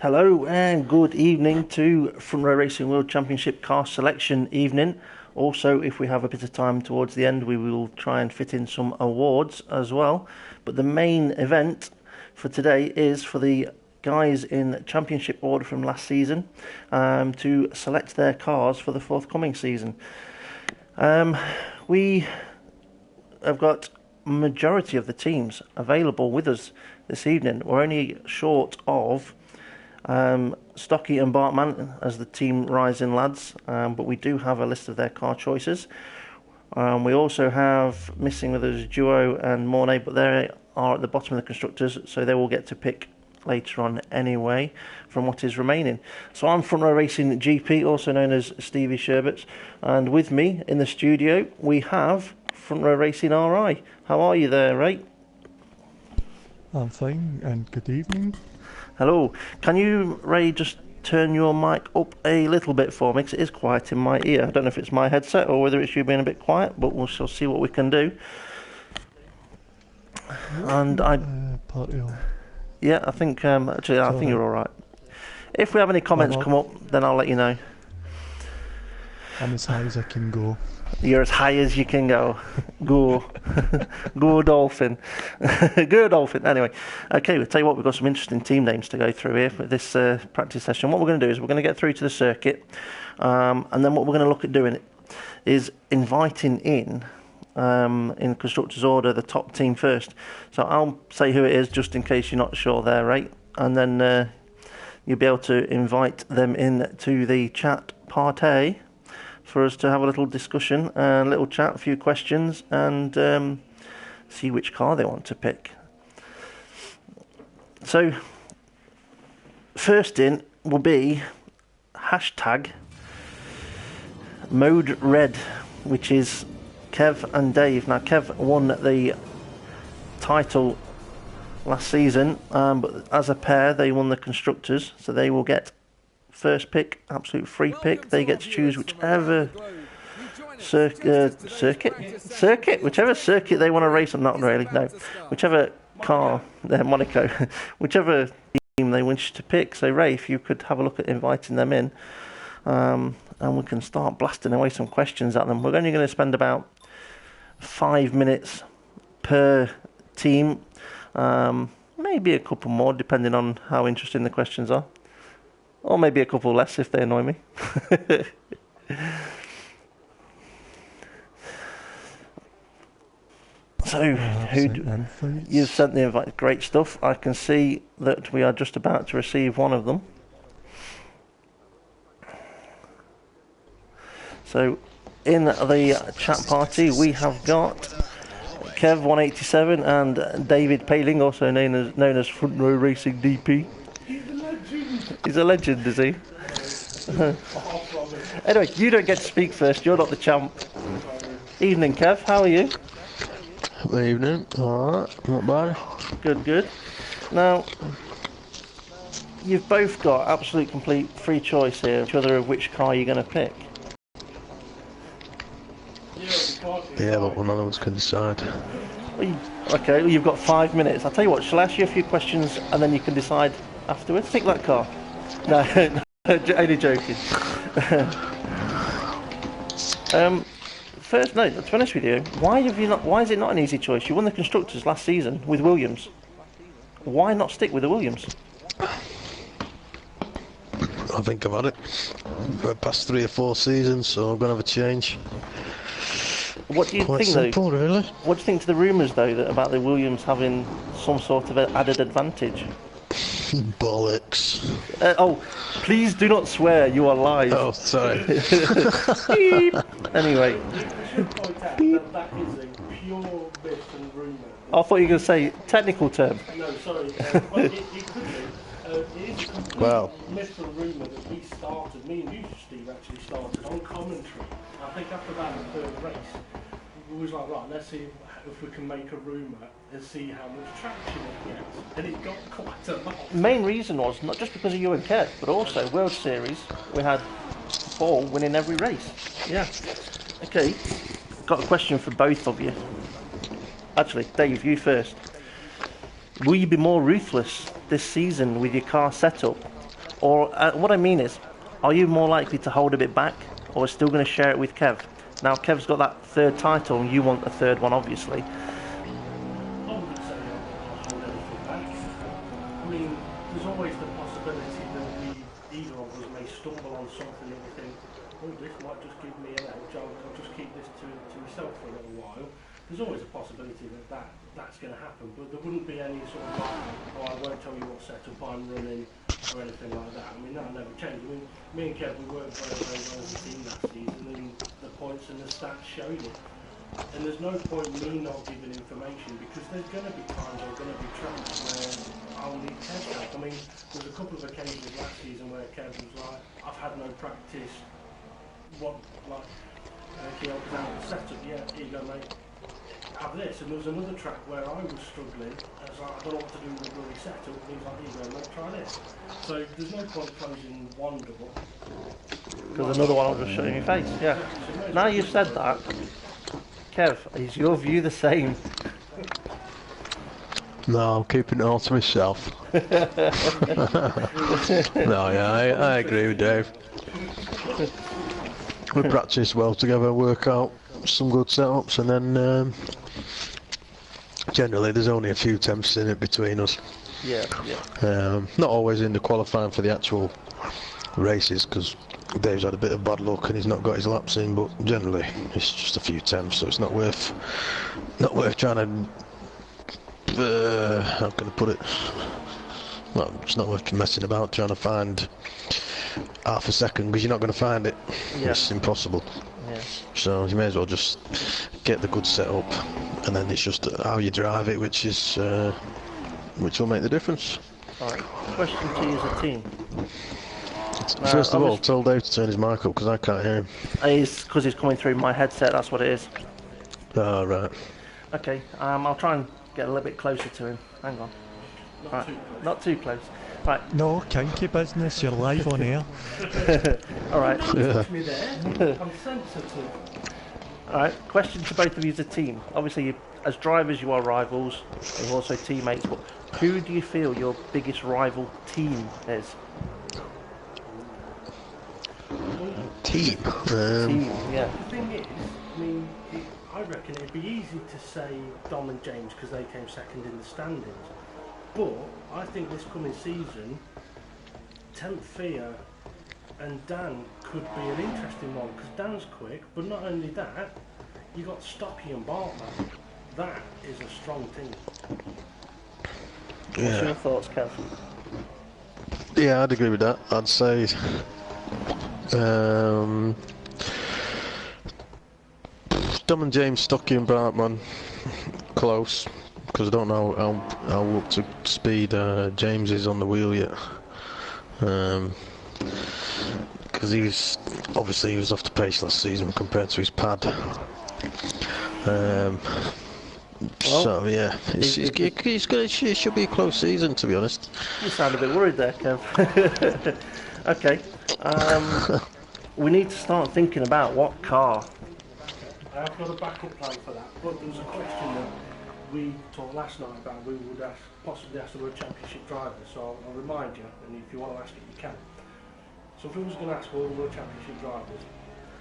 Hello and good evening to Front Row Racing World Championship car selection evening. Also, if we have a bit of time towards the end, we will try and fit in some awards as well. But the main event for today is for the guys in championship order from last season to select their cars for the forthcoming season. We have got majority of the teams available with us this evening. We're only short of Stocky and Bartman as the team Rising Lads, but we do have a list of their car choices. We also have missing with us Duo and Mornay, but they are at the bottom of the constructors, so they will get to pick later on anyway from what is remaining. So I'm Front Row Racing GP, also known as Stevie Sherbets, and with me in the studio we have Front Row Racing RI. How are you there, Ray? I'm fine, and good evening. Hello. Can you, Ray, just turn your mic up a little bit for me, because it is quiet in my ear. I don't know if it's my headset or whether it's you being a bit quiet, but we shall see what we can do. And Party on. yeah, I think actually I think you're all right. If we have any comments come up, then I'll let you know. I'm as high as I can go. You're as high as you can go. Go. Go Dolphin. Go Dolphin. Anyway, okay, we'll tell you what, we've got some interesting team names to go through here for this practice session. What we're going to do is we're going to get through to the circuit, and then what we're going to look at doing is inviting in constructors order, the top team first. So I'll say who it is just in case you're not sure there, right? And then you'll be able to invite them in to the chat party for us to have a little discussion and a little chat, a few questions, and see which car they want to pick. So, first in will be hashtag Mode Red, which is Kev and Dave. Now, Kev won the title last season, but as a pair, they won the constructors, so they will get first pick, absolute free pick. They get to choose whichever whichever circuit they want to race on. Not really, no. Whichever car, Monaco, whichever team they wish to pick. So Ray, if you could have a look at inviting them in, and we can start blasting away some questions at them. We're only going to spend about 5 minutes per team, maybe a couple more depending on how interesting the questions are. Or maybe a couple less if they annoy me. So, you've sent the invite. Great stuff. I can see that we are just about to receive one of them. So, in the chat party, we have got Kev187 and David Paling, also known as Front Row Racing DP. He's a legend, is he? Anyway, you don't get to speak first. You're not the champ. Evening, Kev. How are you? Good evening. Alright, not bad. Good, good. Now, you've both got absolute complete free choice here, each other of which car you're going to pick. Yeah, but none of us can decide. Okay, well, you've got 5 minutes. I'll tell you what, shall I ask you a few questions and then you can decide afterwards? Pick that car. No, only joking. First, no, to be honest with you, why is it not an easy choice? You won the constructors last season with Williams. Why not stick with the Williams? I think I've had it for the past 3 or 4 seasons, so I'm going to have a change. What do you Quite think, simple, though? Really? What do you think to the rumours, though, about the Williams having some sort of added advantage? Bollocks. Oh, please do not swear. You are live. Oh, sorry. Beep. Anyway. Beep. That is a pure myth and rumour. I thought you were going to say technical term. No, sorry. Well, it could be. It is a complete myth and rumour that we started, me and you, Steve, actually started on commentary. I think after that, the third race, we was like, right, let's see if we can make a rumour and see how much traction it gets. And it got quite a lot. Main reason was not just because of you and Kev, but also World Series. We had Paul winning every race. Yeah. Okay. Got a question for both of you. Actually, Dave, you first. Will you be more ruthless this season with your car setup Or what I mean is, are you more likely to hold a bit back, or still going to share it with Kev? Now Kev's got that third title, and you want a third one, obviously. I wouldn't say I'll hold anything back. I mean, there's always the possibility that either of us may stumble on something that we think, oh, this might just give me an edge, I'll just keep this to myself for a little while. There's always a possibility that's going to happen, but there wouldn't be any sort of like, oh, I won't tell you what setup I'm running or anything like that. I mean, that'll never change. I mean, me and Kev, we worked very, very well as a team last season, and the points and the stats showed it. And there's no point me not giving information, because there's going to be times, there's going to be tracks where I'll need Kev's help. I mean, there's a couple of occasions last season where Kev was like, I've had no practice, Keogh was out of the setup, yeah, here you go mate, have this. And there was another track where I was struggling, I was like, I don't know what to do with the bloody setup, and he was like, here you go mate, try this. So there's no point closing one door, Because another one will just shut in your face, yeah. Now you've said that, Kev, is your view the same? No, I'm keeping it all to myself. No, yeah, I agree with Dave. We practice well together, work out some good setups, and then generally there's only a few attempts in it between us. Yeah. Not always in the qualifying for the actual races, because Dave's had a bit of bad luck and he's not got his laps in, but generally it's just a few attempts, so it's not worth trying to how can I put it, well, it's not worth messing about trying to find half a second, because you're not going to find it. Yeah. It's impossible. Yeah. So you may as well just get the good setup, and then it's just how you drive it which will make the difference. Alright, question to you as a team. First of all, tell Dave to turn his mic up, because I can't hear him. It's because he's coming through my headset, that's what it is. Oh, right. Okay, I'll try and get a little bit closer to him. Hang on. Not too close. Right. No, kinky business, you're live on air. Alright. touch me there, I'm sensitive. Alright, question to both of you as a team. Obviously, as drivers, you are rivals, and you're also teammates, but who do you feel your biggest rival team is? Team. Team, yeah. The thing is, I mean, I reckon it'd be easy to say Dom and James because they came second in the standings. But I think this coming season, Temp Fear and Dan could be an interesting one, because Dan's quick, but not only that, you got Stocky and Bartman. That is a strong team. What's your thoughts, Kev? Yeah, I'd agree with that. I'd say Dom and James, Stocky and Bartman, close, because I don't know how up to speed James is on the wheel yet. Because he was off the pace last season compared to his pad. So yeah, it should be a close season, to be honest. You sound a bit worried there, Kev. Okay. We need to start thinking about what car. I have got a backup plan for that, but there was a question that we talked last night about we would possibly ask the World Championship drivers, so I'll remind you, and if you want to ask it, you can. So if we was going to ask all the World Championship drivers,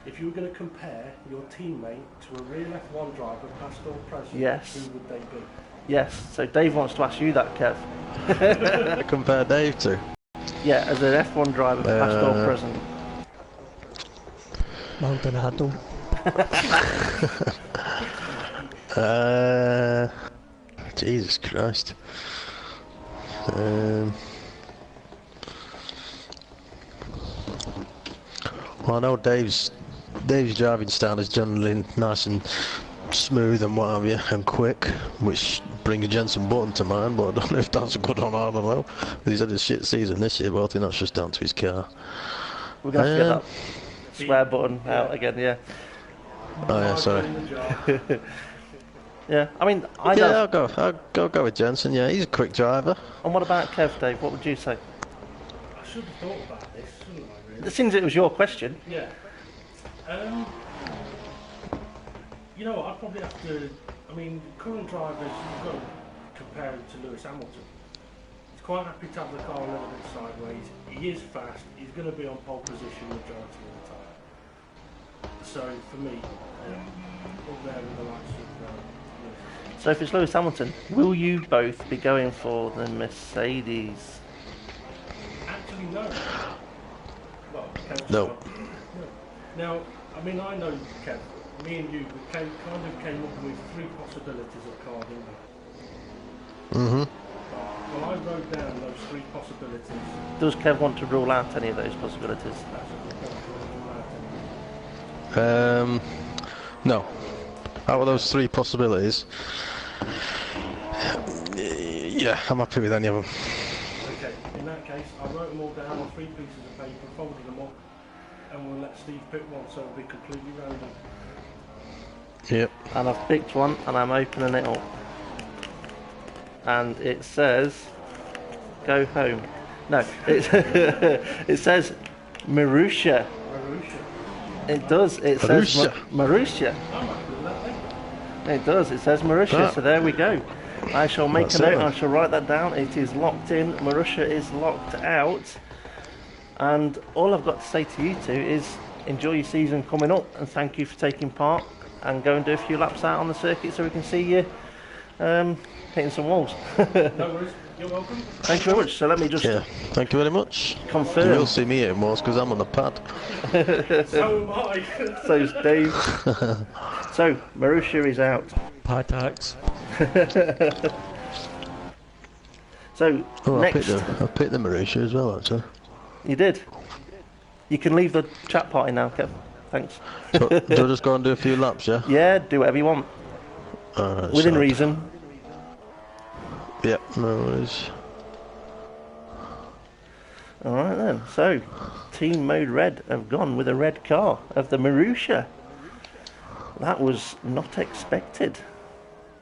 if you were going to compare your teammate to a real F1 driver, past or present, Yes. who would they be? Yes, so Dave wants to ask you that, Kev. Compare Dave to. Yeah, as an F1 driver, past or present. Maldonado. Jesus Christ. Well, I know Dave's driving style is generally nice and smooth and what have you, and quick, which brings Jenson Button to mind, but I don't know if that's a good or not, I don't know. He's had a shit season this year, but I think that's just down to his car. We're going to have to get that swear button out again, yeah. Oh yeah, sorry. Yeah, I mean, I Yeah, know. I'll go with Jensen, yeah, he's a quick driver. And what about Kev, Dave? What would you say? I should have thought about this, shouldn't I, really? Since it was your question. Yeah. You know what, I'd probably have to, I mean, current drivers, you've got to compare him to Lewis Hamilton. He's quite happy to have the car a little bit sideways. He is fast. He's going to be on pole position majority of the time. So for me, up there with the likes of Lewis. So if it's Lewis Hamilton, will you both be going for the Mercedes? Actually, no. Well, Kev's No. not. Now, I mean, I know Kev. Me and you kind of came up with 3 possibilities of car, didn't we? Mm-hmm. Well, I wrote down those 3 possibilities. Does Kev want to rule out any of those possibilities? That's what we're going to rule out. No. Out of those 3 possibilities, yeah, I'm happy with any of them. Okay, in that case, I wrote them all down on 3 pieces of paper, folded them up, and we'll let Steve pick one so it'll be completely random. Yep. And I've picked one and I'm opening it up. And it says, go home. No, it says Marussia. Marussia. It does. It says Marussia. I'm happy with that thing. It does. It says Marussia. Ah. So there we go. I shall make That's a note. it. I shall write that down. It is locked in. Marussia is locked out. And all I've got to say to you two is enjoy your season coming up, and thank you for taking part. And go and do a few laps out on the circuit so we can see you hitting some walls. No worries. You're welcome. Thank you very much. So let me just Yeah. Thank you very much. You confirm. will see me hitting walls because I'm on the pad. So am I. So's Dave. So Marussia is out. Patax. So Oh, I next, picked the Marussia as well, actually. you did. You can leave the chat party now, Kev. Thanks. So, do I just go and do a few laps, yeah? Yeah, do whatever you want Alright, within so- reason. Yep, no worries. All right then. So, Team Mode Red have gone with a red car of the Marussia. That was not expected.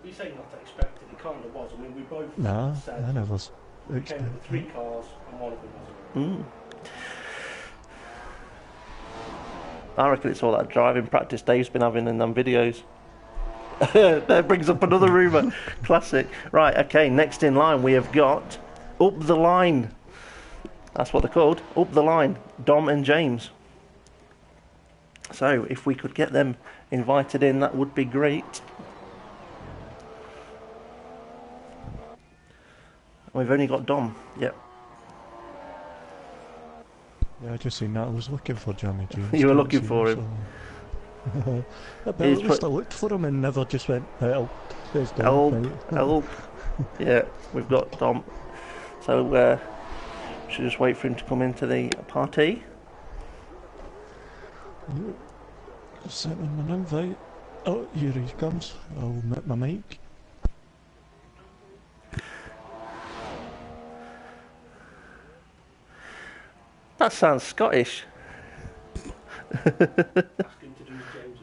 We say not expected. It kind of was. I mean, we both Nah, said I never we came with 3 expected. cars and one of them was I reckon it's all that driving practice Dave's been having in them videos. That brings up another rumour. Classic. Right, okay, next in line we have got Up the Line. That's what they're called. Up the Line. Dom and James. So, if we could get them invited in, that would be great. We've only got Dom. Yep. Yeah, I just seen that. I was looking for Johnny James. You were Couldn't looking see for so- But He's at least I looked for him and never just went, oh, there's Dom. Help, right." help. Yeah, we've got Dom. So, should just wait for him to come into the party. Sent him an invite. Oh, here he comes. I'll mute my mic. That sounds Scottish. asking to do James'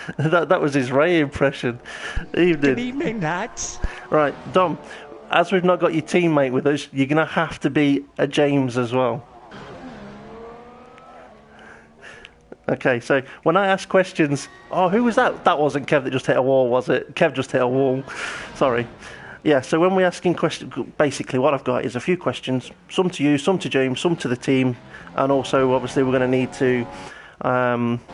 impression. that was his Ray impression. Evening. evening, lads. Right, Dom, as we've not got your teammate with us, you're going to have to be a James as well. Okay, so when I ask questions, oh, who was that? That wasn't Kev that just hit a wall, was it? Kev just hit a wall. Sorry. Yeah, so when we're asking questions, basically what I've got is a few questions, some to you, some to James, some to the team, and also obviously we're going to need to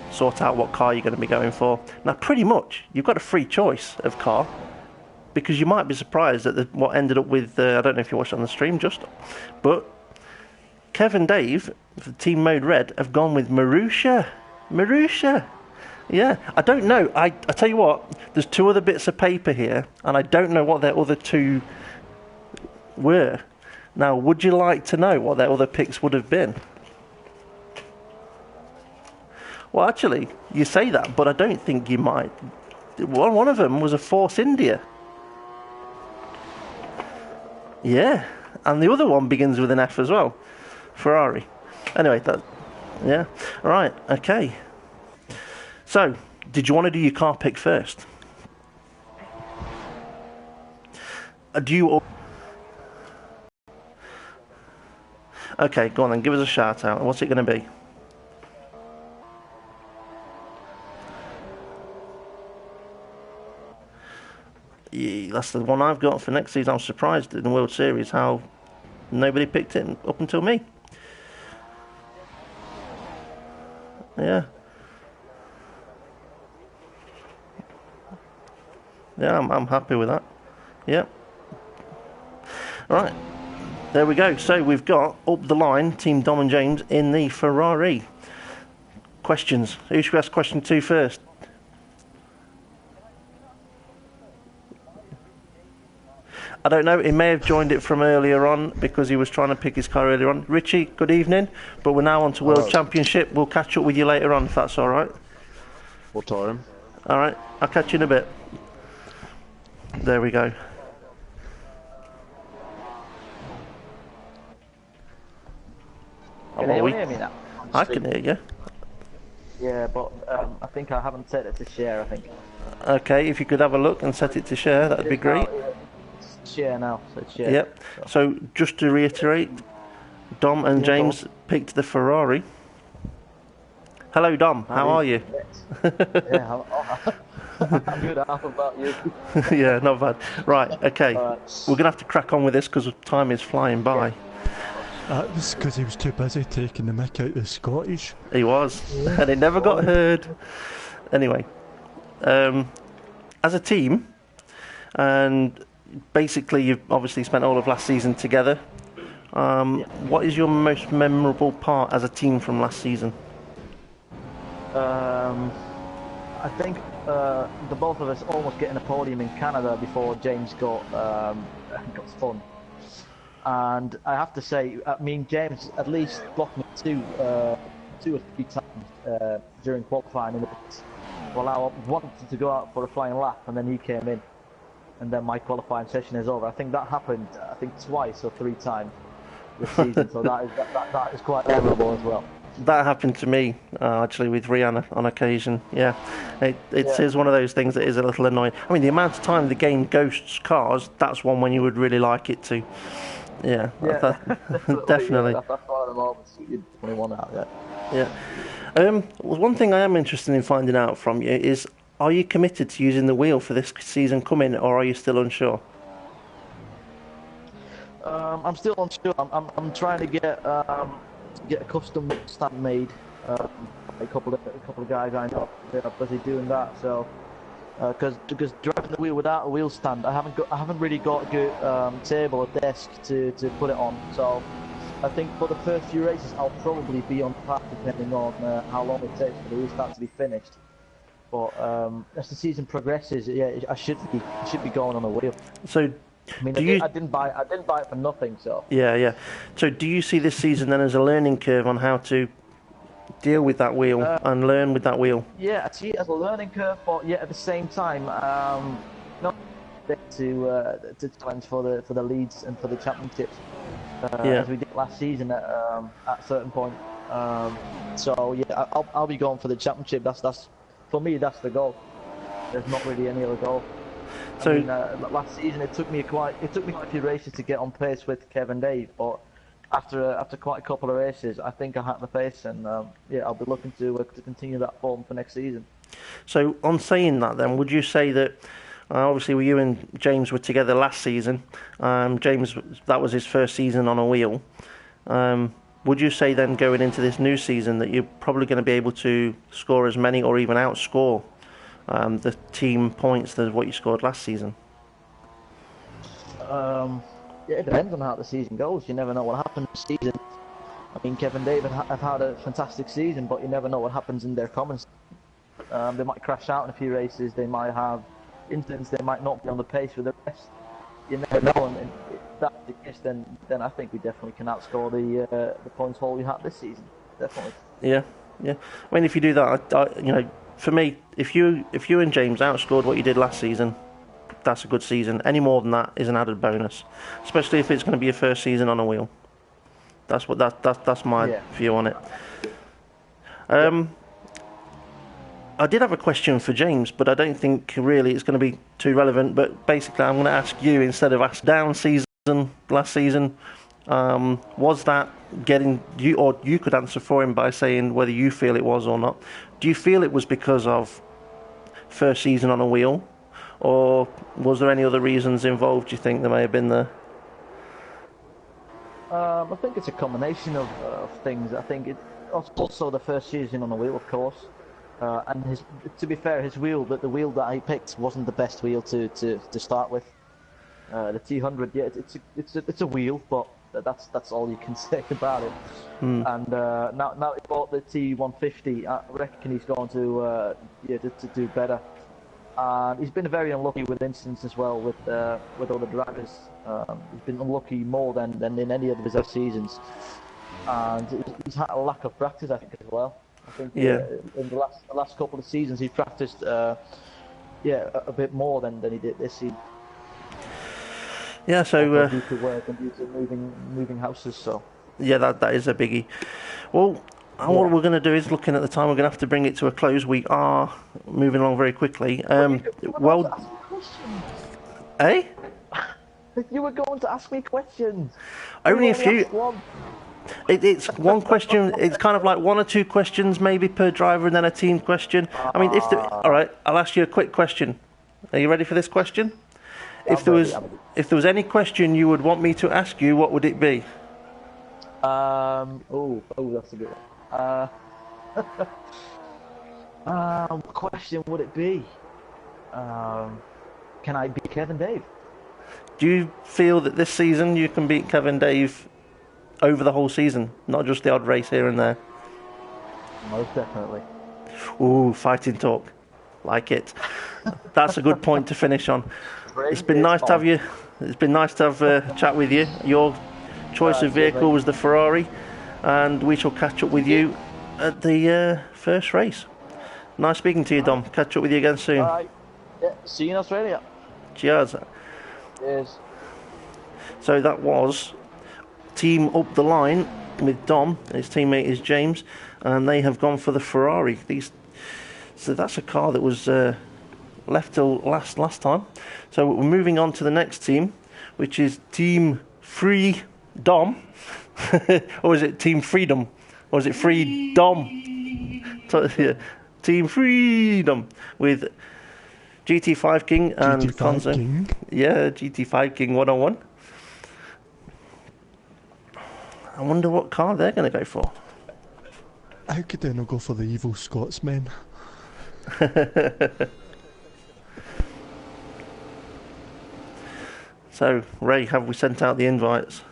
sort out what car you're going to be going for. Now, pretty much, you've got a free choice of car, because you might be surprised at what ended up with, I don't know if you watched it on the stream, just, but Kev and Dave, for Team Mode Red, have gone with Marussia. Marussia. Yeah, I don't know. I tell you what, there's 2 other bits of paper here, and I don't know what their other 2 were. Now, would you like to know what their other picks would have been? Well, actually, you say that, but I don't think you might. One of them was a Force India. Yeah, and the other one begins with an F as well. Ferrari. Anyway, yeah. All right, okay. So, did you want to do your car pick first? Do you... Okay, go on then, give us a shout out. What's it going to be? Yeah, that's the one I've got for next season. I'm surprised in the World Series how Nobody picked it up until me. Yeah. Yeah, I'm happy with that. Yeah. Right. There we go. So we've got up the line Team Dom and James in the Ferrari. Questions. Who should we ask question to first? I don't know. He may have joined it from earlier on because he was trying to pick his car earlier on. Richie, good evening. But we're now on to World Championship. We'll catch up with you later on if that's all right. What time? All right. I'll catch you in a bit. There we go. Can anyone hear me now? I can hear you. Yeah, but I think I haven't set it to share, I think. Okay, if you could have a look and set it to share, that'd be great. It's share now, so it's share. Yep. So just to reiterate, Dom and James picked the Ferrari. Hello, Dom. How are you? Yeah, I'm good. How about you? Yeah, not bad. Right, okay. We're going to have to crack on with this because time is flying by. That was because he was too busy taking the mick out of the Scottish. He was, and it never got heard. Anyway, as a team, and basically you've obviously spent all of last season together. What is your most memorable part as a team from last season? I think the both of us almost getting a podium in Canada before James got spun. And I have to say, me and James at least blocked me two or three times during qualifying in the pits. Well, I wanted to go out for a flying lap, and then he came in, and then my qualifying session is over. I think that happened, twice or three times this season, so that is quite memorable as well. That happened to me, actually, with Rihanna on occasion. Yeah, it is one of those things that is a little annoying. I mean, the amount of time the game ghosts cars, that's one when you would really like it to. Yeah, definitely. Yeah, that's one of the moments you definitely want out. Yeah. Well, one thing I am interested in finding out from you is: are you committed to using the wheel for this season coming, or are you still unsure? I'm still unsure. I'm trying to get a custom stand made. A couple of guys I know are busy doing that. So. Because driving the wheel without a wheel stand, I haven't really got a good table or desk to put it on. So I think for the first few races I'll probably be on track depending on how long it takes for the wheel stand to be finished. But as the season progresses, yeah, I should be going on a wheel. So I mean, I didn't buy it for nothing. So yeah. So do you see this season then as a learning curve on how to deal with that wheel and learn with that wheel? Yeah, I see it as a learning curve, but yet at the same time, not to challenge for the leads and for the championships as we did last season at a certain point. So yeah, I'll be going for the championship. That's for me. That's the goal. There's not really any other goal. So I mean, last season it took me quite a few races to get on pace with Kevin Dave, but after quite a couple of races, I think I had the pace, and I'll be looking to continue that form for next season. So, on saying that, then, would you say that obviously you and James were together last season? James, that was his first season on a wheel. Would you say then, going into this new season, that you're probably going to be able to score as many or even outscore the team points as what you scored last season? Yeah, it depends on how the season goes. You never know what happens this season. I mean, Kevin David have had a fantastic season, but you never know what happens in their commons. They might crash out in a few races. They might have incidents. They might not be on the pace with the rest. You never know. And if that's the case, then I think we definitely can outscore the points haul we had this season. Definitely. Yeah. I mean, if you do that, for me, if you and James outscored what you did last season, that's a good season. Any more than that is an added bonus, especially if it's going to be your first season on a wheel. That's my view on it. I did have a question for James, but I don't think really it's going to be too relevant. But basically, I'm going to ask you instead of ask down season last season. Was that getting you, or you could answer for him by saying whether you feel it was or not. Do you feel it was because of first season on a wheel? Or was there any other reasons involved, do you think, there may have been there? I think it's a combination of things. I think it also the first season on the wheel, of course, and to be fair, the wheel that he picked wasn't the best wheel to start with. The T100, yeah, it's a wheel, but that's all you can say about it. And now he bought the T150. I reckon he's going to do better. And he's been very unlucky with incidents as well with other drivers. He's been unlucky more than in any of his other seasons, and he's had a lack of practice, I think, as well. I think in the last couple of seasons he practiced a bit more than he did this season. Yeah, so due to work and due to moving houses, so yeah, that is a biggie. Well, what we're going to do is, looking at the time, we're going to have to bring it to a close. We are moving along very quickly. Eh? You were going to ask me questions. Only a few. It's one question. It's kind of like one or two questions maybe per driver, and then a team question. I mean, all right, I'll ask you a quick question. Are you ready for this question? If there was any question you would want me to ask you, what would it be? That's a good one. What question would it be? Can I beat Kevin Dave? Do you feel that this season you can beat Kevin Dave over the whole season, not just the odd race here and there? Most definitely. Ooh, fighting talk. Like it. That's a good point to finish on. It's been nice to have you. It's been nice to have a chat with you. Your choice of vehicle was the Ferrari, and we shall catch up with you at the first race. Nice speaking to you, Dom. Catch up with you again soon. All right. Yeah, see you in Australia. Cheers. Cheers. So that was team up the line with Dom. His teammate is James, and they have gone for the Ferrari. So that's a car that was left till last time. So we're moving on to the next team, which is Team Freedom. Or is it Team Freedom? Or is it Freedom? So, yeah, Team Freedom with GT5 King and GT5 King. Yeah, GT5 King 101. I wonder what car they're going to go for. How could they not go for the evil Scotsman? So, Ray, have we sent out the invites?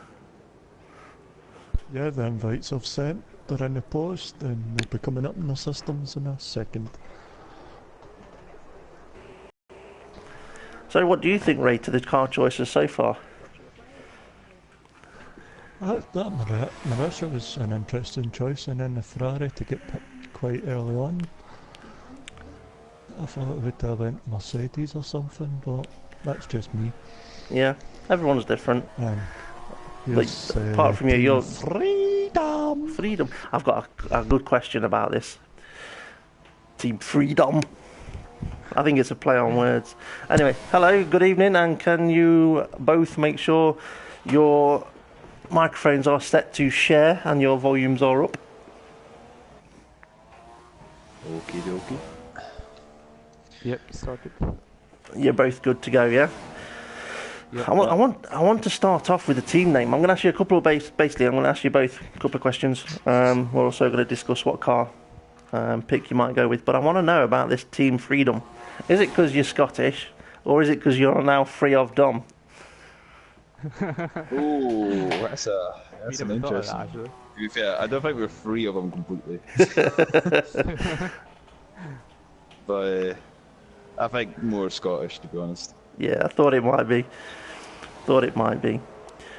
Yeah, the invites I've sent. They're in the post and they'll be coming up in the systems in a second. So what do you think, Ray, to the car choices so far? That Marussia was an interesting choice, and then the Ferrari to get picked quite early on. I thought it would have went Mercedes or something, but that's just me. Yeah, everyone's different. Yes, apart from you, you're Freedom. I've got a good question about this. Team Freedom. I think it's a play on words. Anyway, hello, good evening, and can you both make sure your microphones are set to share and your volumes are up? Okie dokie. Yep, started. You're both good to go, yeah? Yep. I want to start off with the team name. I'm going to ask you a couple of basically. I'm going to ask you both a couple of questions. We're also going to discuss what car pick you might go with. But I want to know about this Team Freedom. Is it because you're Scottish, or is it because you're now free of Dom? Ooh, that's an interesting. To be fair, I don't think we're free of them completely. But I think more Scottish, to be honest. Yeah, I thought it might be.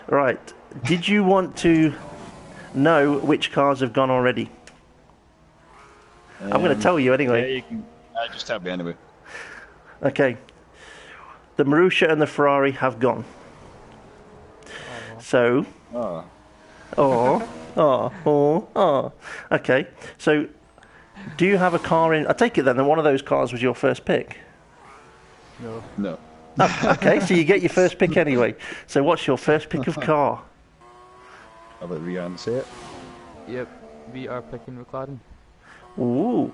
Right. Did you want to know which cars have gone already? I'm going to tell you anyway. Yeah, you can. Just tell me anyway. Okay. The Marussia and the Ferrari have gone. So. Okay. So, do you have a car in? I take it then that one of those cars was your first pick. No. Oh, okay, so you get your first pick anyway. So what's your first pick of car? I'll let Rian say it. Yep, we are picking McLaren. Ooh.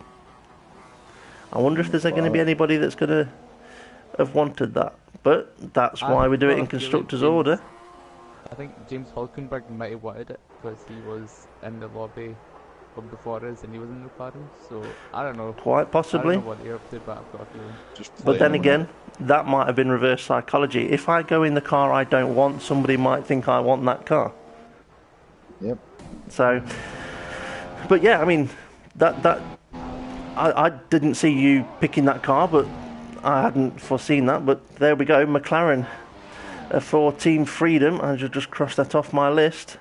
I wonder if there's going to be anybody that's going to have wanted that. But that's why we do it in constructor's order. I think James Hulkenberg might have wanted it because he was in the lobby before us and he was in the McLaren. So I don't know. Quite possibly. I don't know what they're up to, but I've got a feeling. But then again, that might have been reverse psychology. If I go in the car I don't want, somebody might think I want that car. Yep. So, but yeah, I mean, I didn't see you picking that car, but I hadn't foreseen that. But there we go, McLaren for Team Freedom. I just crossed that off my list.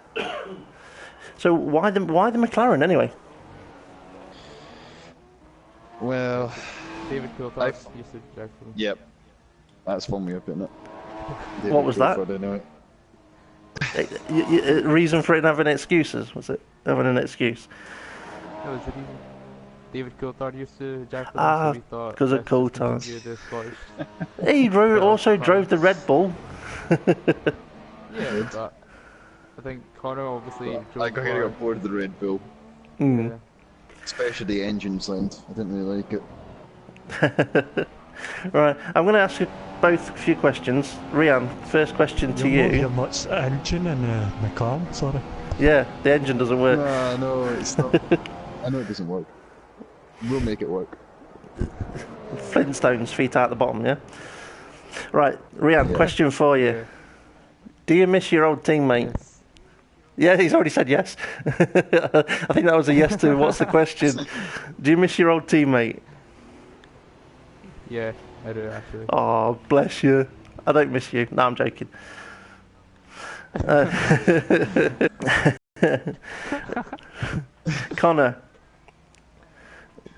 So why the McLaren anyway? Well, David Coulthard used to drive for them. Yep, that's one way of putting it. What was that? Anyway. Reason for it having excuses, was it? Having an excuse? That was the reason. David Coulthard used to drive for them, so we thought... because of Coulthard. He also drove the Red Bull. Yeah, but I think Connor obviously drove I got bored of the Red Bull. Yeah. Especially the engine's length. I didn't really like it. Right, I'm going to ask you both a few questions. Rian, first question to you. You're much engine in McLaren, sorry. Yeah, the engine doesn't work. No, it's not. I know it doesn't work. We'll make it work. Flintstones, feet out the bottom, yeah? Right, Rian, question for you. Yeah. Do you miss your old teammate? Yes. Yeah, he's already said yes. I think that was a yes to what's the question. Do you miss your old teammate? Yeah, I do actually. Oh, bless you. I don't miss you. No, I'm joking. Connor,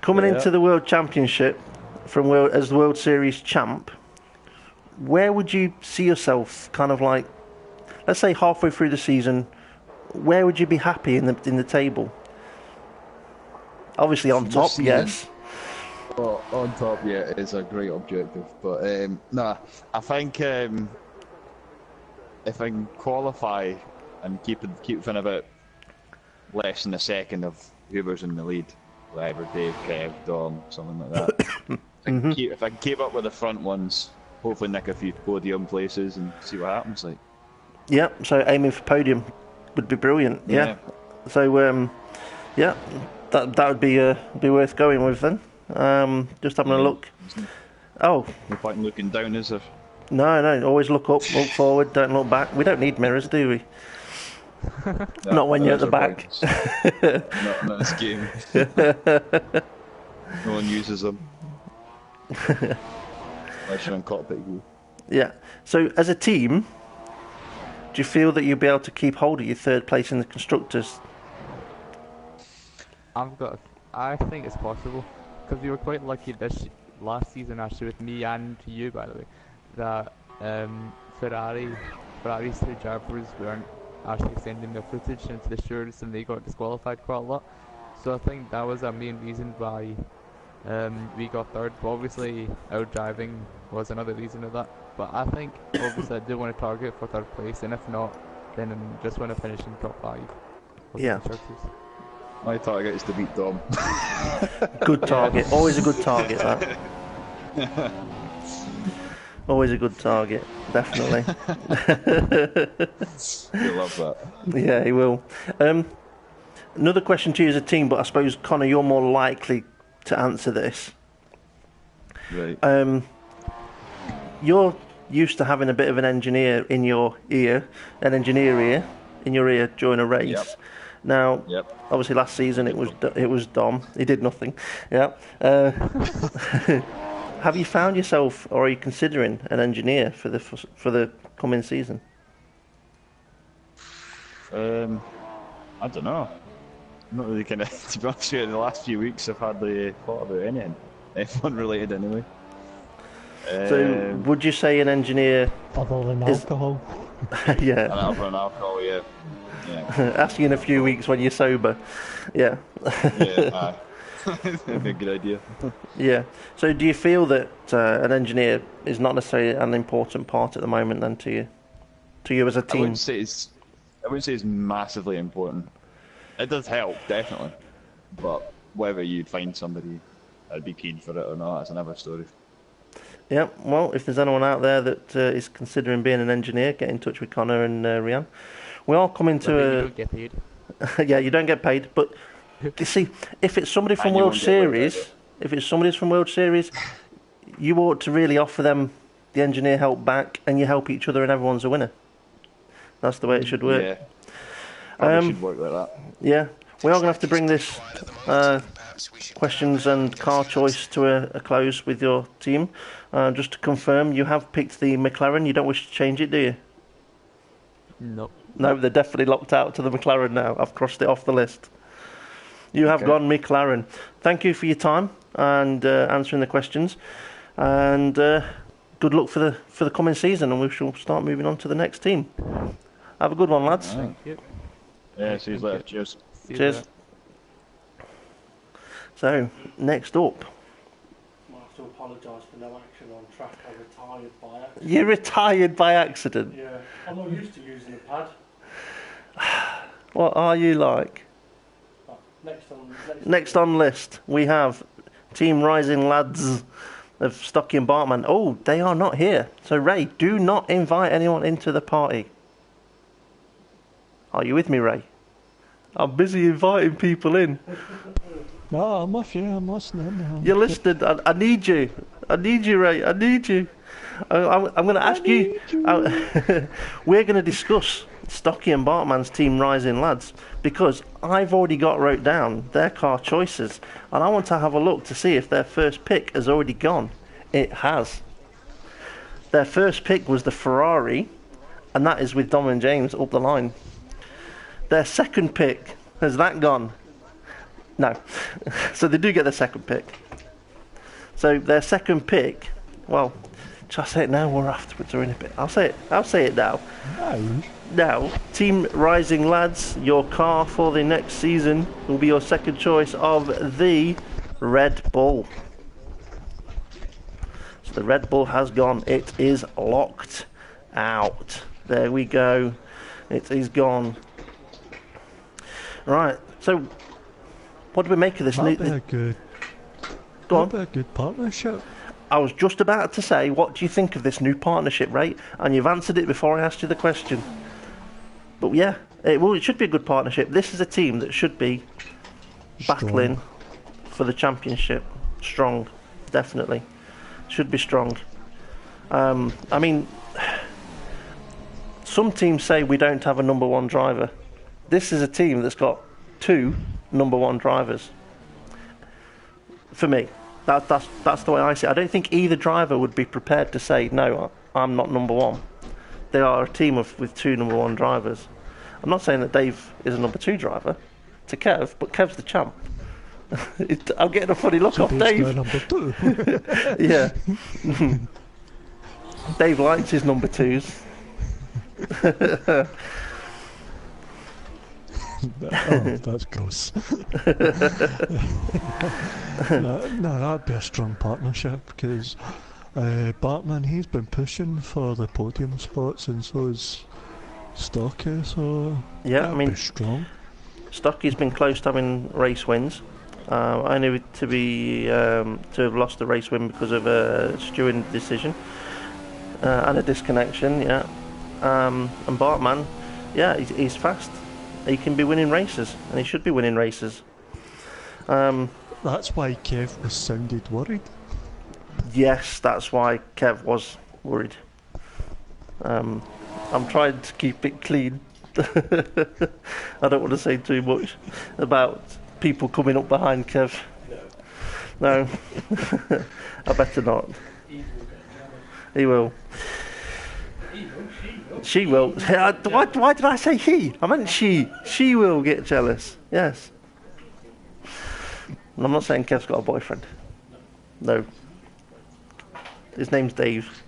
coming into the World Championship as the World Series champ, where would you see yourself? Kind of like, let's say halfway through the season, where would you be happy in the table? Obviously on top, yes. Well, on top, yeah, it's a great objective. But I think if I can qualify and keep within about less than a second of whoever's in the lead, whatever, Dave, Kev, Dom, something like that. If I can keep up with the front ones, hopefully nick a few podium places and see what happens. Like. Yeah, so aiming for podium would be brilliant. Yeah. So yeah, that would be worth going with then. Just having a look. Oh. No point in looking down, is there? No. Always look up, look forward, don't look back. We don't need mirrors, do we? Not when you're at the back. Not in this game. No one uses them. Unless you're in cockpit view. Yeah. So as a team, do you feel that you'll be able to keep hold of your third place in the constructors? I think it's possible because we were quite lucky last season actually with me and you, by the way, that Ferrari's two drivers weren't actually sending their footage into the stewards and they got disqualified quite a lot. So I think that was our main reason why we got third. But obviously our driving was another reason of that. But I think obviously I do want to target for third place, and if not, then I just want to finish in top 5. Yeah. My target is to beat Dom. Good target. Always a good target, that. Always a good target, definitely. You'll love that. Yeah, he will. Another question to you as a team, but I suppose, Connor, you're more likely to answer this. Right. You're used to having a bit of an engineer in your ear, during a race. Yep. Now, obviously last season it was Dom. He did nothing. Yeah. Have you found yourself, or are you considering an engineer for the coming season? I don't know. I'm not really kind of, to be honest with you, the last few weeks I've hardly thought about anything. F1 related anyway. So, would you say an engineer... Other than alcohol? Yeah. Other than alcohol, yeah. Ask you in a few weeks when you're sober. Yeah. Yeah, that'd be a good idea. Yeah. So do you feel that an engineer is not necessarily an important part at the moment then to you as a team? I wouldn't say it's massively important. It does help, definitely. But whether you'd find somebody that'd be keen for it or not, that's another story. Yeah, well, if there's anyone out there that is considering being an engineer, get in touch with Connor and Rian. We are coming But you to don't get paid. yeah, you don't get paid, but you see, if it's somebody from And you World won't get away with Series, if it's somebody from World Series, you ought to really offer them the engineer help back, and you help each other, and everyone's a winner. That's the way it should work. Yeah. Probably should work like that. Yeah, we are going to have to bring this questions and car choice to a close with your team. Just to confirm, you have picked the McLaren. You don't wish to change it, do you? Nope. No, they're definitely locked out to the McLaren now. I've crossed it off the list. You have gone McLaren. Thank you for your time and answering the questions. And good luck for the coming season, and we shall start moving on to the next team. Have a good one, lads. Thank you. Yeah, see you later. Cheers. See you Cheers. later. So, next up. I have to apologise for no action on track. I retired by accident. You retired by accident. Yeah, I'm not used to using the pad. What are you like? But Next on list, we have Team Rising Lads of Stocky and Bartman. Oh, they are not here. So, Ray, do not invite anyone into the party. Are you with me, Ray? I'm busy inviting people in. No, I'm with you. I'm listening. You're listening. I need you. I need you, Ray. I need you. I'm going to ask you. We're going to discuss Stocky and Bartman's Team Rising Lads because I've already got wrote down their car choices, and I want to have a look to see if their first pick has already gone. It has. Their first pick was the Ferrari, and that is with Dom and James up the line. Their second pick, has that gone? No. So they do get their second pick. So their second pick, well, shall I say it now or afterwards or in a bit? I'll say it now. No. Now, Team Rising Lads, your car for the next season will be your second choice of the Red Bull. So the Red Bull has gone. It is locked out. There we go. It is gone. Right, so what do we make of this? That'd be a good. Go on. That'd be a good partnership. I was just about to say, what do you think of this new partnership, Ray? And you've answered it before I asked you the question. But yeah, it should be a good partnership. This is a team that should be battling for the championship. Strong, definitely. Should be strong. I mean, some teams say we don't have a number one driver. This is a team that's got two number one drivers. For me, that's the way I see it. I don't think either driver would be prepared to say, no, I'm not number one. They are a team with two number one drivers. I'm not saying that Dave is a number two driver to Kev, but Kev's the champ. I'm getting a funny look off Dave. Number two. Yeah. Dave likes his number twos. Oh, that's gross. No, that'd be a strong partnership because Bartman, he's been pushing for the podium spots, and so is Stocky. So Yeah, I mean, be strong. Stocky's been close to having race wins. Only to have lost the race win because of a stewarding decision and a disconnection. Yeah, and Bartman, yeah, he's fast. He can be winning races, and he should be winning races. That's why Kev was sounded worried. Yes, that's why Kev was worried. I'm trying to keep it clean. I don't want to say too much about people coming up behind Kev. No, I better not. He will. She will. Why did I say he? I meant she. She will get jealous. Yes. And I'm not saying Kev's got a boyfriend. No. His name's Dave.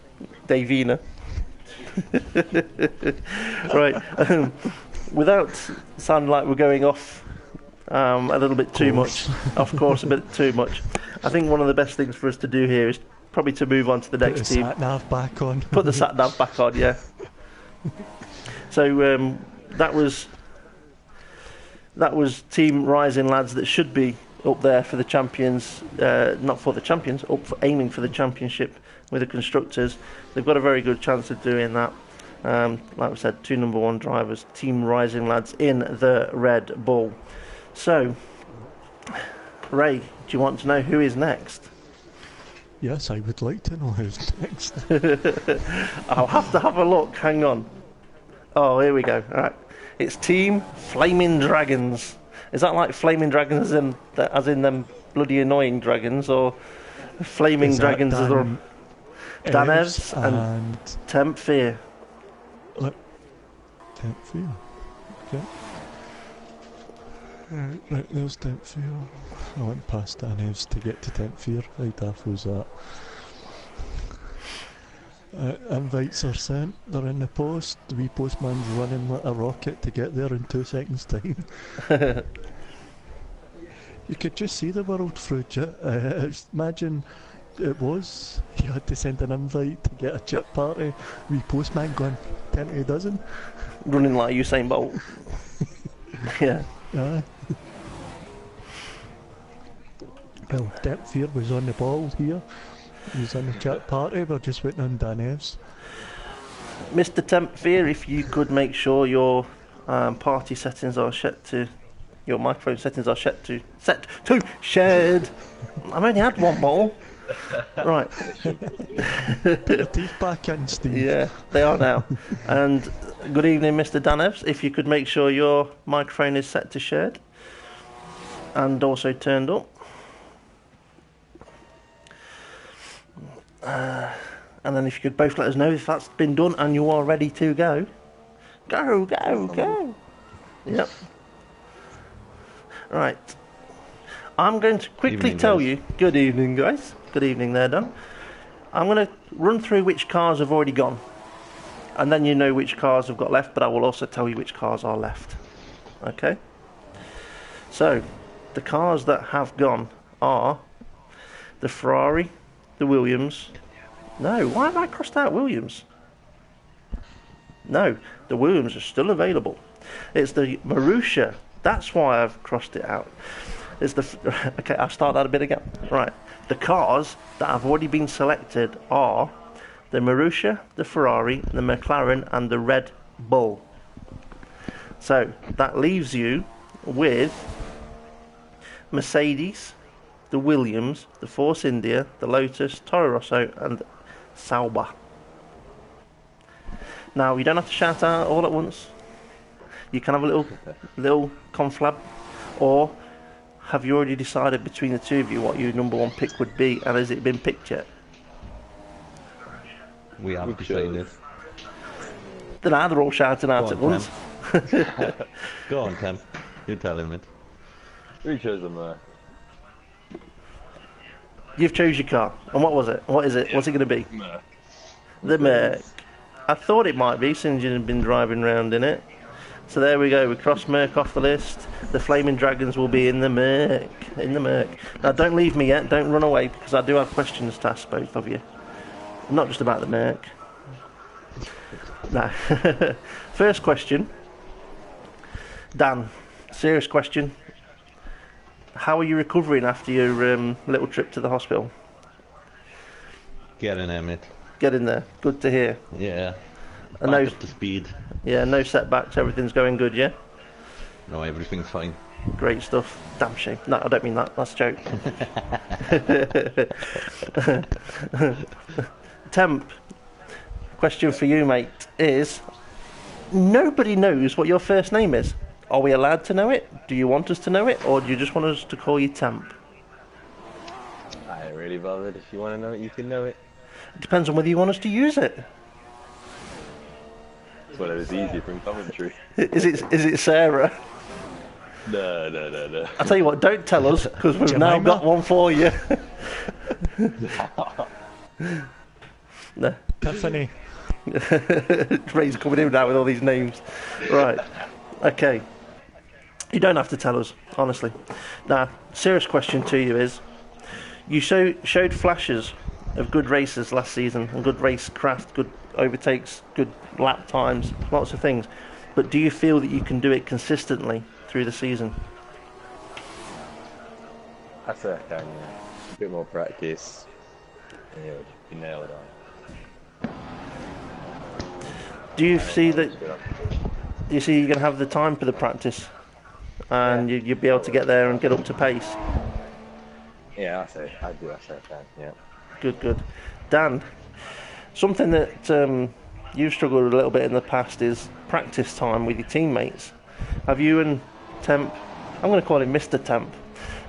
Davina. Right. Without sounding like we're going off a little bit too much. Of course, a bit too much. I think one of the best things for us to do here is probably to move on to the next team. Put the sat-nav back on. Put the sat-nav back on, yeah. So that was Team Rising Lads that should be up there for the champions, not for the champions, aiming for the championship with the constructors. They've got a very good chance of doing that. Like we said, 2 number 1 drivers, Team Rising lads in the Red Bull. So, Ray, do you want to know who is next? Yes, I would like to know who's next. I'll have to have a look. Hang on. Oh, here we go. All right, it's Team Flaming Dragons. Is that like Flaming Dragons as in them bloody annoying dragons, or Flaming Dragons as the Dan Evs and Temp Fear? Temp Fear. Okay. Right, there's Temp Fear. I went past Dan Evs to get to Temp Fear. How daft was that? Invites are sent, they're in the post. The wee postman's running like a rocket to get there in 2 seconds' time. You could just see the world through imagine it was. You had to send an invite to get a chip party. Wee postman going 10 to a dozen. Running like Usain Bolt. Yeah. Aye. Well, Temp Fear was on the ball here. He was on the chat party, we're just waiting on Dan Evs. Mr. Temp Fear, if you could make sure your party settings are set to, your microphone settings are set to shared. I've only had one more. Right. Put your teeth back in, Steve. Yeah, they are now. And good evening, Mr. Dan Evs. If you could make sure your microphone is set to shared and also turned up. And then if you could both let us know if that's been done and you are ready to go. Go. Yep. Right. I'm going to quickly tell you... Good evening, guys. Good evening there, Dan. I'm going to run through which cars have already gone. And then you know which cars have got left, but I will also tell you which cars are left. Okay? So, the cars that have gone are the Ferrari, the Williams. No, why have I crossed out Williams? No, the Williams are still available. It's the Marussia. That's why I've crossed it out. It's the... Okay, I'll start that a bit again. Right. The cars that have already been selected are the Marussia, the Ferrari, the McLaren and the Red Bull. So, that leaves you with Mercedes, the Williams, the Force India, the Lotus, Toro Rosso and Sauber. Now, you don't have to shout out all at once. You can have a little conflab. Or have you already decided between the two of you what your number 1 pick would be, and has it been picked yet? We have decided. Then they're all shouting out at once. Go on, Tim. You tell him it. We chose them there. You've chose your car. And what was it? What is it? What's it going to be? Merc. The Merc. I thought it might be, since you've been driving around in it. So there we go, we crossed Merc off the list. The Flaming Dragons will be in the Merc. Now don't leave me yet, don't run away, because I do have questions to ask both of you. Not just about the Merc. No. First question. Dan, serious question. How are you recovering after your little trip to the hospital? Get in there, mate. Get in there, good to hear. Yeah. And Back up to speed. Yeah, no setbacks, everything's going good, yeah? No, everything's fine. Great stuff. Damn shame. No, I don't mean that. That's a joke. Temp, question for you, mate, is nobody knows what your first name is. Are we allowed to know it? Do you want us to know it? Or do you just want us to call you Temp? I ain't really bothered. If you want to know it, you can know it. It depends on whether you want us to use it. Well, it was easy from commentary. Is it Sarah? No. I'll tell you what, don't tell us, because we've now got one for you. No. Tiffany. Ray's coming in now with all these names. Right. Okay. You don't have to tell us, honestly. Now, serious question to you is, you showed flashes of good races last season, and good race craft, good overtakes, good lap times, lots of things. But do you feel that you can do it consistently through the season? I say I can, yeah. A bit more practice. Yeah, you nail it on. Do you see that? You see, you're going to have the time for the practice, and you'll be able to get there and get up to pace. Yeah, I say I do. I say I can. Yeah. Good. Dan, something that you've struggled with a little bit in the past is practice time with your teammates. Have you and Temp, I'm going to call him Mr. Temp,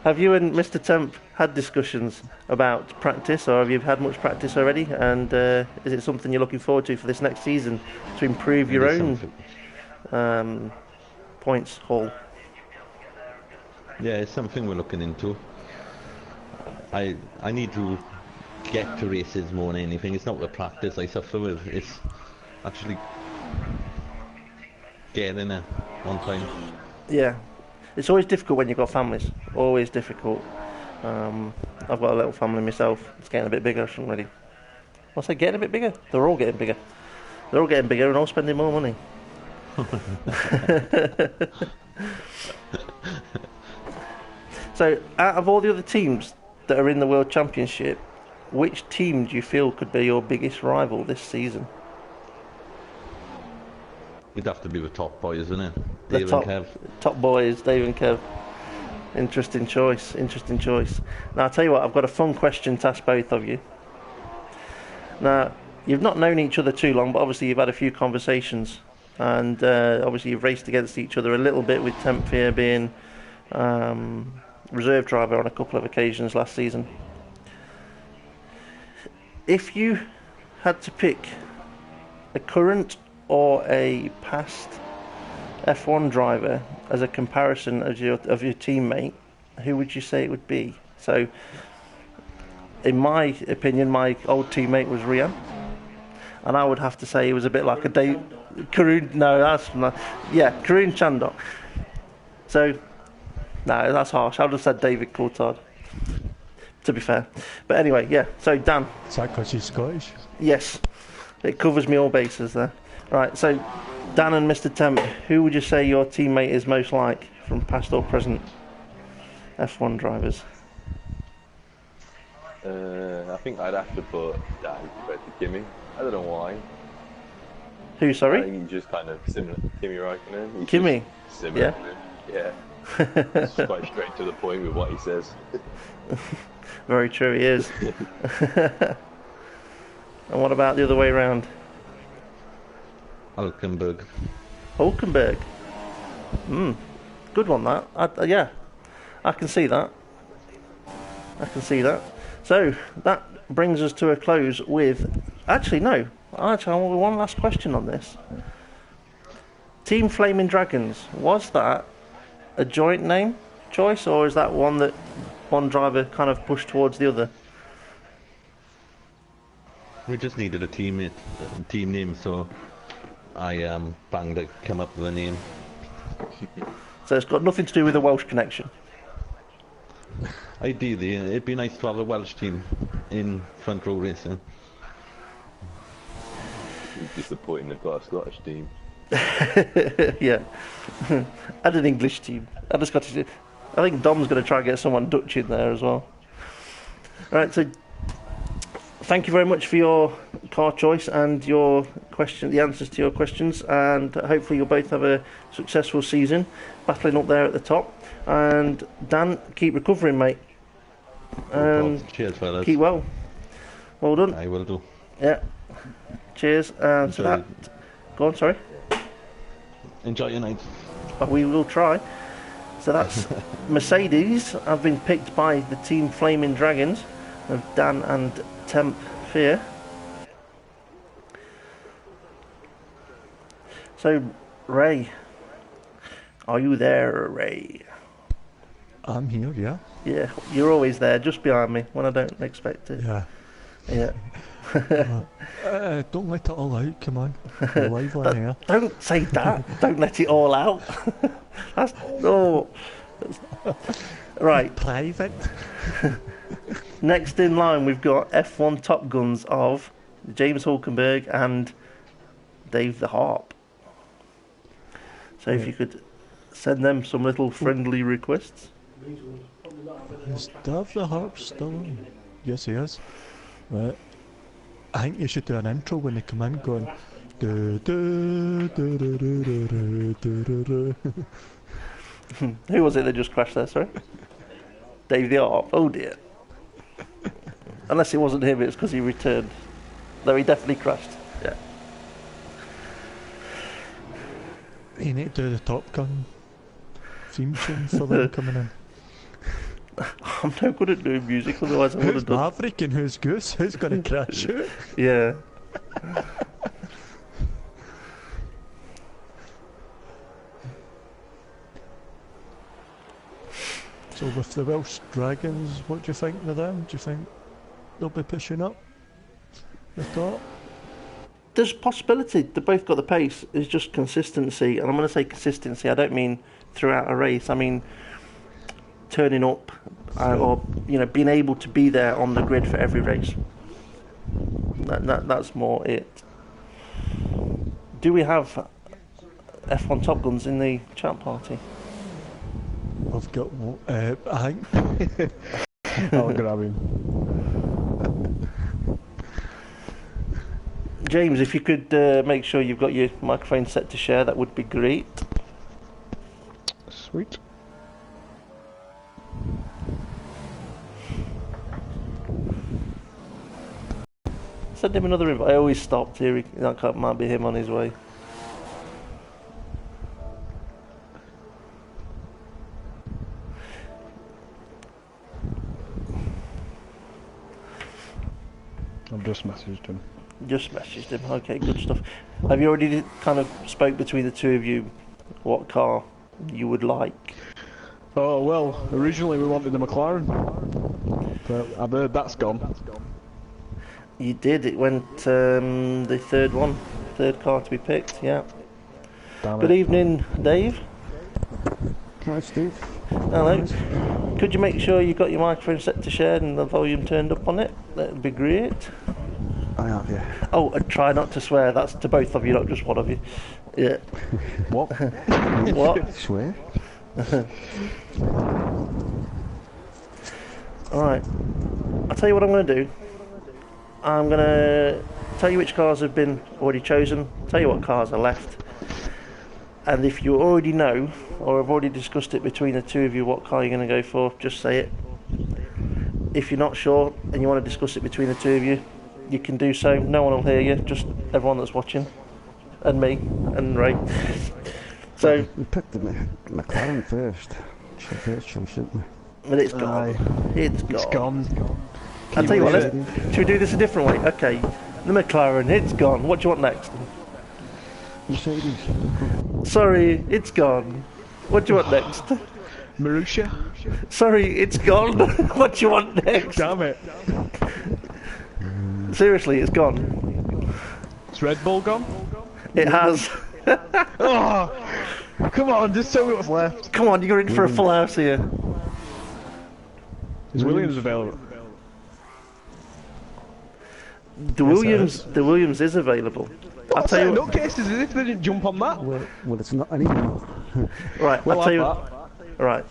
have you and Mr. Temp had discussions about practice, or have you had much practice already? And is it something you're looking forward to for this next season to improve your own points haul? Yeah, it's something we're looking into. I need to get to races more than anything. It's not the practice I suffer with, it's actually getting there on time. Yeah, it's always difficult when you've got families, always difficult. I've got a little family myself. It's getting a bit bigger. I shouldn't really. I say getting a bit bigger. They're all getting bigger. They're all getting bigger and all spending more money. So, out of all the other teams that are in the World Championship, which team do you feel could be your biggest rival this season? It'd have to be the top boys, isn't it? The Dave top, and Kev. top boys, Dave and Kev. Interesting choice. Now, I'll tell you what, I've got a fun question to ask both of you. Now, you've not known each other too long, but obviously you've had a few conversations. And obviously you've raced against each other a little bit, with Temp here being reserve driver on a couple of occasions last season. If you had to pick a current or a past F1 driver as a comparison of your teammate, who would you say it would be? So, in my opinion, my old teammate was Rian, and I would have to say he was a bit like a Dave. Karun, no, that's not. Yeah, Karun Chandok. So, no, that's harsh. I would have said David Coulthard, to be fair. But anyway, yeah. So Dan. Is that because he's Scottish? Yes, it covers me all bases there. Right, so Dan and Mr. Temp, who would you say your teammate is most like from past or present F1 drivers? I think I'd have to put Dan compared to Kimi. I don't know why. Who, sorry? I think he's just kind of similar to Kimi Räikkönen. He's Kimi? just similar to him. Yeah. He's quite straight to the point with what he says. Very true, he is. And what about the other way around? Hulkenberg. Hulkenberg. Good one, that. Yeah, I can see that. So, that brings us to a close with... Actually, no. Actually, I want one last question on this. Team Flaming Dragons, was that a joint name choice, or is that one that one driver kind of pushed towards the other? We just needed a team name, so I banged to come up with a name. So it's got nothing to do with the Welsh connection? Ideally, it'd be nice to have a Welsh team in front row racing. It's disappointing they've got a Scottish team. Yeah. And an English team. And a Scottish team. I think Dom's going to try and get someone Dutch in there as well. Right, so thank you very much for your car choice and your question, the answers to your questions, and hopefully you'll both have a successful season, battling up there at the top. And Dan, keep recovering, mate. Cheers, fellas. Keep well. Well done. I will do. Yeah. Cheers. So that. Go on, sorry. Enjoy your night. We will try. So that's Mercedes have been picked by the Team Flaming Dragons of Dan and Temp Fear. So, Ray, are you there, Ray? I'm here, yeah. Yeah, you're always there, just behind me when I don't expect it. Yeah. Yeah. Don't let it all out, come on. You're live on here. Don't say that. Don't let it all out. That's right. Private. Next in line, we've got F1 Top Guns of James Hulkenberg and Dave the Harp. So if you could send them some little friendly requests. Is Dave the Harp still on? Yes, he is. Right. I think you should do an intro when they come in going. Du, du, du, du, du, du, du, du, du. Who was it that just crashed there, sorry? Dave the Arp. Oh dear. Unless it wasn't him, it's because he returned. No, he definitely crashed. Yeah. You need to do the Top Gun theme tune for them coming in. I'm no good at doing music, otherwise I would have Who's done. Maverick and who's Goose? Who's going to crash it? Yeah. So with the Welsh Dragons, what do you think of them? Do you think they'll be pushing up the top? There's possibility. They both got the pace. It's just consistency. And I'm going to say consistency. I don't mean throughout a race. I mean turning up or being able to be there on the grid for every race. That's more it. Do we have F1 Top Guns in the chat party? I've got one. I think. I'll grab him. James, if you could make sure you've got your microphone set to share, that would be great. Sweet. Send him another invite. I always stopped here. That might be him on his way. I've just messaged him. Just messaged him. Okay, good stuff. Have you already kind of spoke between the two of you what car you would like? Oh, well, originally we wanted the McLaren. But I've heard that's gone. You did. It went the third car to be picked. Yeah. Damn Good it. evening, Dave. Hi, Steve. Hello. Could you make sure you got your microphone set to share and the volume turned up on it? That'd be great. I have, yeah. Oh, and try not to swear. That's to both of you, not just one of you. Yeah. What? What? Swear? Alright. I'll tell you what I'm going to do. I'm going to tell you which cars have been already chosen, tell you what cars are left. And if you already know, or have already discussed it between the two of you what car you're going to go for, just say it. If you're not sure and you want to discuss it between the two of you, you can do so. No one will hear you, just everyone that's watching. And me, and Ray. So we picked the McLaren first. First choice, didn't we? But it's gone. It's gone. I'll Keep tell you what, it. should we do this a different way? Okay, the McLaren, it's gone. What do you want next? Mercedes. Sorry, it's gone. What do you want next? Marussia? Sorry, it's gone. What do you want next? Damn it. Seriously, it's gone. Is Red Bull gone? It has. Oh, come on, just tell me what's left. Come on, you're in for a full house here. Is Williams available? The Williams is available. I'll tell you No what. cases as if they didn't jump on that. Well, it's not anymore. Right, We'll I'll tell you. have Right.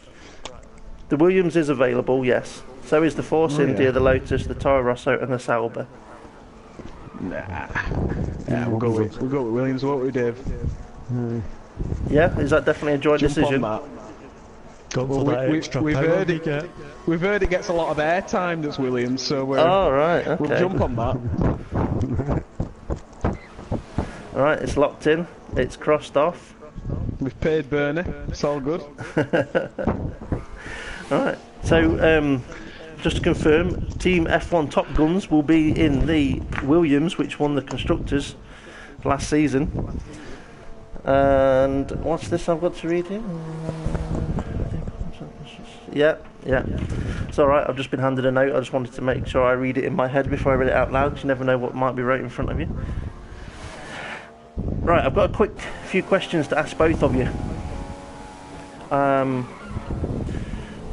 The Williams is available, yes. So is the Force India, the Lotus, the Toro Rosso, and the Sauber. Yeah, we'll go with Williams, won't we, Dave? Yeah, is that definitely a joint Jump decision? on that. Gone for that extra we've power heard we it. get. We've heard it gets a lot of airtime. That's Williams, so Oh, right, okay. we'll jump on that. Alright, it's locked in. It's crossed off. We've paid Bernie. It's all good. Alright, so just to confirm, Team F1 Top Guns will be in the Williams, which won the Constructors last season. And what's this I've got to read here? Yeah. It's alright, I've just been handed a note. I just wanted to make sure I read it in my head before I read it out loud, because you never know what might be right in front of you. Right, I've got a few questions to ask both of you.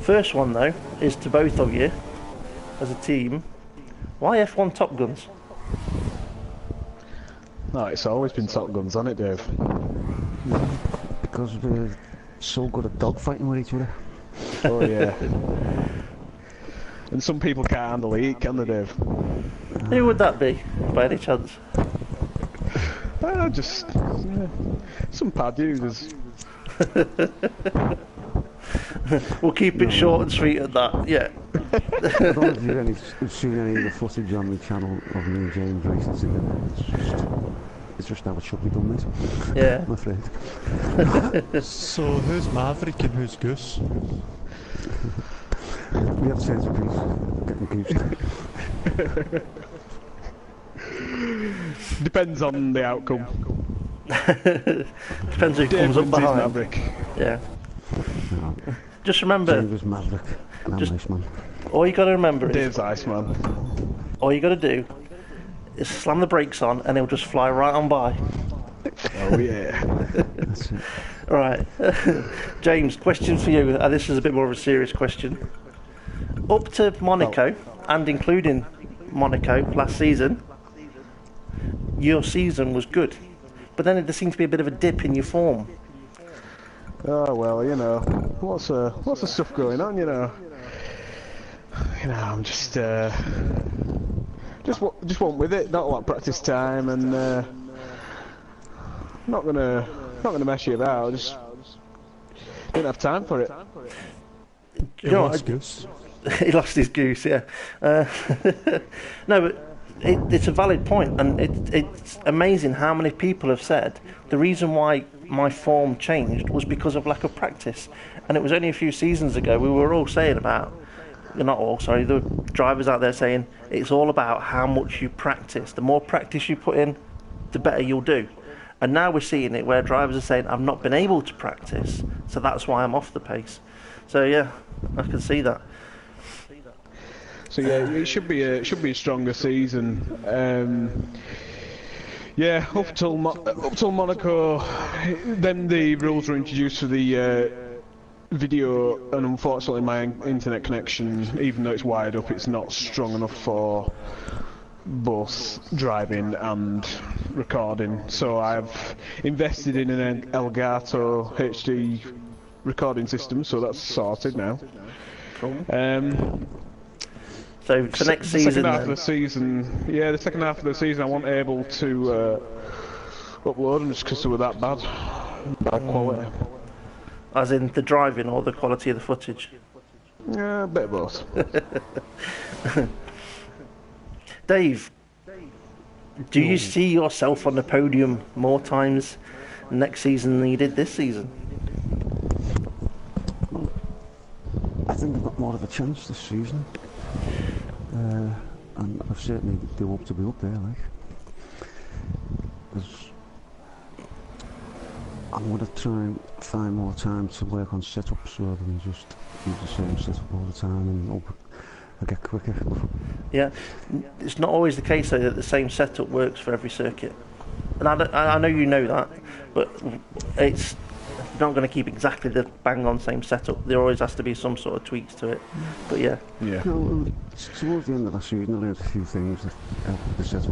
First one, though, is to both of you, as a team. Why F1 Top Guns? No, it's always been Top Guns, hasn't it, Dave? Because we're so good at dogfighting with each other. Oh yeah. And some people can't handle heat, can they, Dave? Who would that be, by any chance? Just some pad users. We'll keep it short and sweet at that. Yeah. I don't know if you've seen any of the footage on the channel of me and James racing together. It's just how it should be done, mate. Yeah. I'm afraid. So who's Maverick and who's Goose? We have sense of peace. Getting goosed. Depends on the outcome. Depends who comes up behind. Maverick. Yeah. No. Just remember. James was Maverick. And I'm Iceman. All you got to remember is. Dave's Iceman. All you got to do is slam the brakes on, and he'll just fly right on by. Oh yeah. That's it. Right, James. Question for you. This is a bit more of a serious question. Up to Monaco, and including Monaco last season, your season was good, but then there seemed to be a bit of a dip in your form. Oh well, you know, lots of stuff going on, you know. I'm just want with it. Not a lot of practice time, and not gonna mess you about. Just didn't have time for it. He lost Goose. He lost his goose, yeah. No, but it's a valid point, and it's amazing how many people have said the reason why my form changed was because of lack of practice. And it was only a few seasons ago we were all saying about, not all, sorry, the drivers out there saying it's all about how much you practice. The more practice you put in, the better you'll do. And now we're seeing it where drivers are saying, I've not been able to practice, so that's why I'm off the pace. So yeah, I can see that. So yeah, it should be a stronger season. Yeah, up till Monaco, then the rules were introduced for the video, and unfortunately my internet connection, even though it's wired up, it's not strong enough for both driving and recording. So I've invested in an Elgato HD recording system, so that's sorted now. Cool. So for next season, the second half of the season, I wasn't able to upload them just because they were that bad quality. As in the driving or the quality of the footage? Yeah, a bit of both. Dave, do you see yourself on the podium more times next season than you did this season? I think I've got more of a chance this season. And I've certainly do hope to be up there, like. I'm going to try and find more time to work on setups rather than just use the same setup all the time and hope I get quicker. Yeah, it's not always the case though that the same setup works for every circuit. And I know you know that, but it's not going to keep exactly the bang-on same setup. There always has to be some sort of tweaks to it. But yeah. No, towards the end of last season, I learned a few things that helped the setup.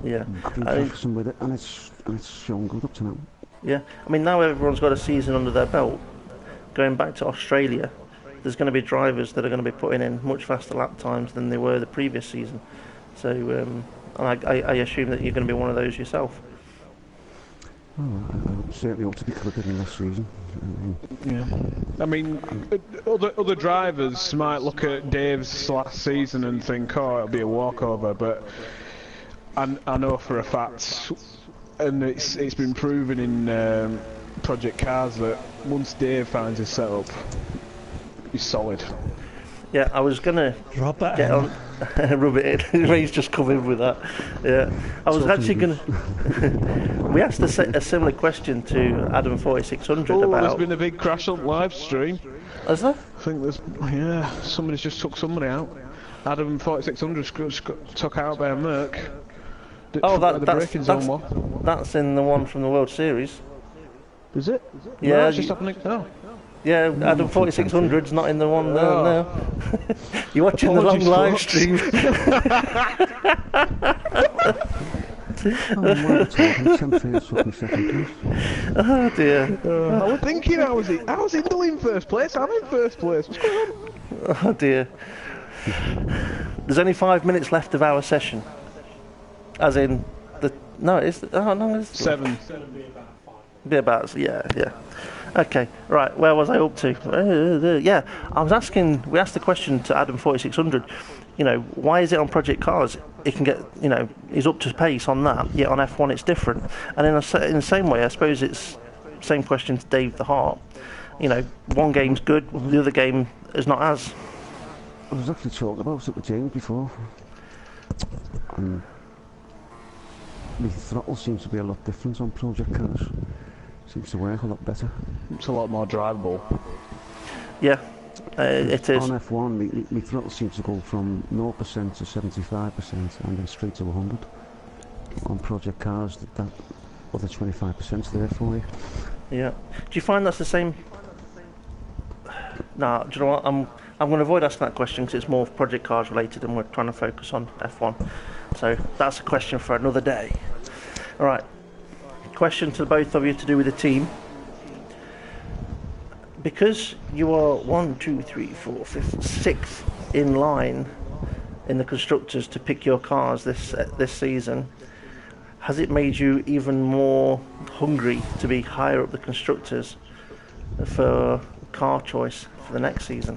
Yeah. I've been practicing with it, and it's shown good up to now. Yeah, I mean now everyone's got a season under their belt. Going back to Australia, there's going to be drivers that are going to be putting in much faster lap times than they were the previous season. So I assume that you're going to be one of those yourself. Oh, I certainly hope to be quicker than last season. Yeah, I mean, other drivers might look at Dave's last season and think, "Oh, it'll be a walkover," but I know for a fact, and it's been proven in Project Cars that once Dave finds his setup, he's solid. Yeah, I was gonna rub it get on, rub it in. Ray's just come in with that. Yeah, I was actually gonna. We asked a similar question to Adam 4600 about. There's been a big crash on live stream. Has there? I think somebody's just took somebody out. Adam 4600 took out by a Merc. That's in the one from the World Series. Is it? Yeah, no, it's just happening. Oh. Yeah, Adam 4600's not in the one there. No. You're watching Apologies, the long live stream. Oh dear. I was thinking, how was Indel in first place? I'm in first place. What's going on? Oh dear. There's only 5 minutes left of our session. As in, how long is it? 7. Be about, yeah. Okay, right, where was I up to? Yeah, we asked the question to Adam 4600, why is it on Project Cars? It can get, he's up to pace on that, yet on F1 it's different. And in the same way, I suppose it's same question to Dave the Heart. One game's good, the other game is not as. I was actually talking about it with James before. The throttle seems to be a lot different on Project Cars. Seems to work a lot better. It's a lot more drivable. Yeah, it is. On F1, the throttle seems to go from 0% to 75% and then straight to 100. On Project Cars, that other 25% is there for you. Yeah. Do you find that's the same? No, do you know what? I'm going to avoid asking that question because it's more Project Cars related and we're trying to focus on F1. So that's a question for another day. All right. Question to both of you to do with the team. Because you are 1, 2, 3, 4, 5th, 6th in line in the constructors to pick your cars this season, has it made you even more hungry to be higher up the constructors for car choice for the next season?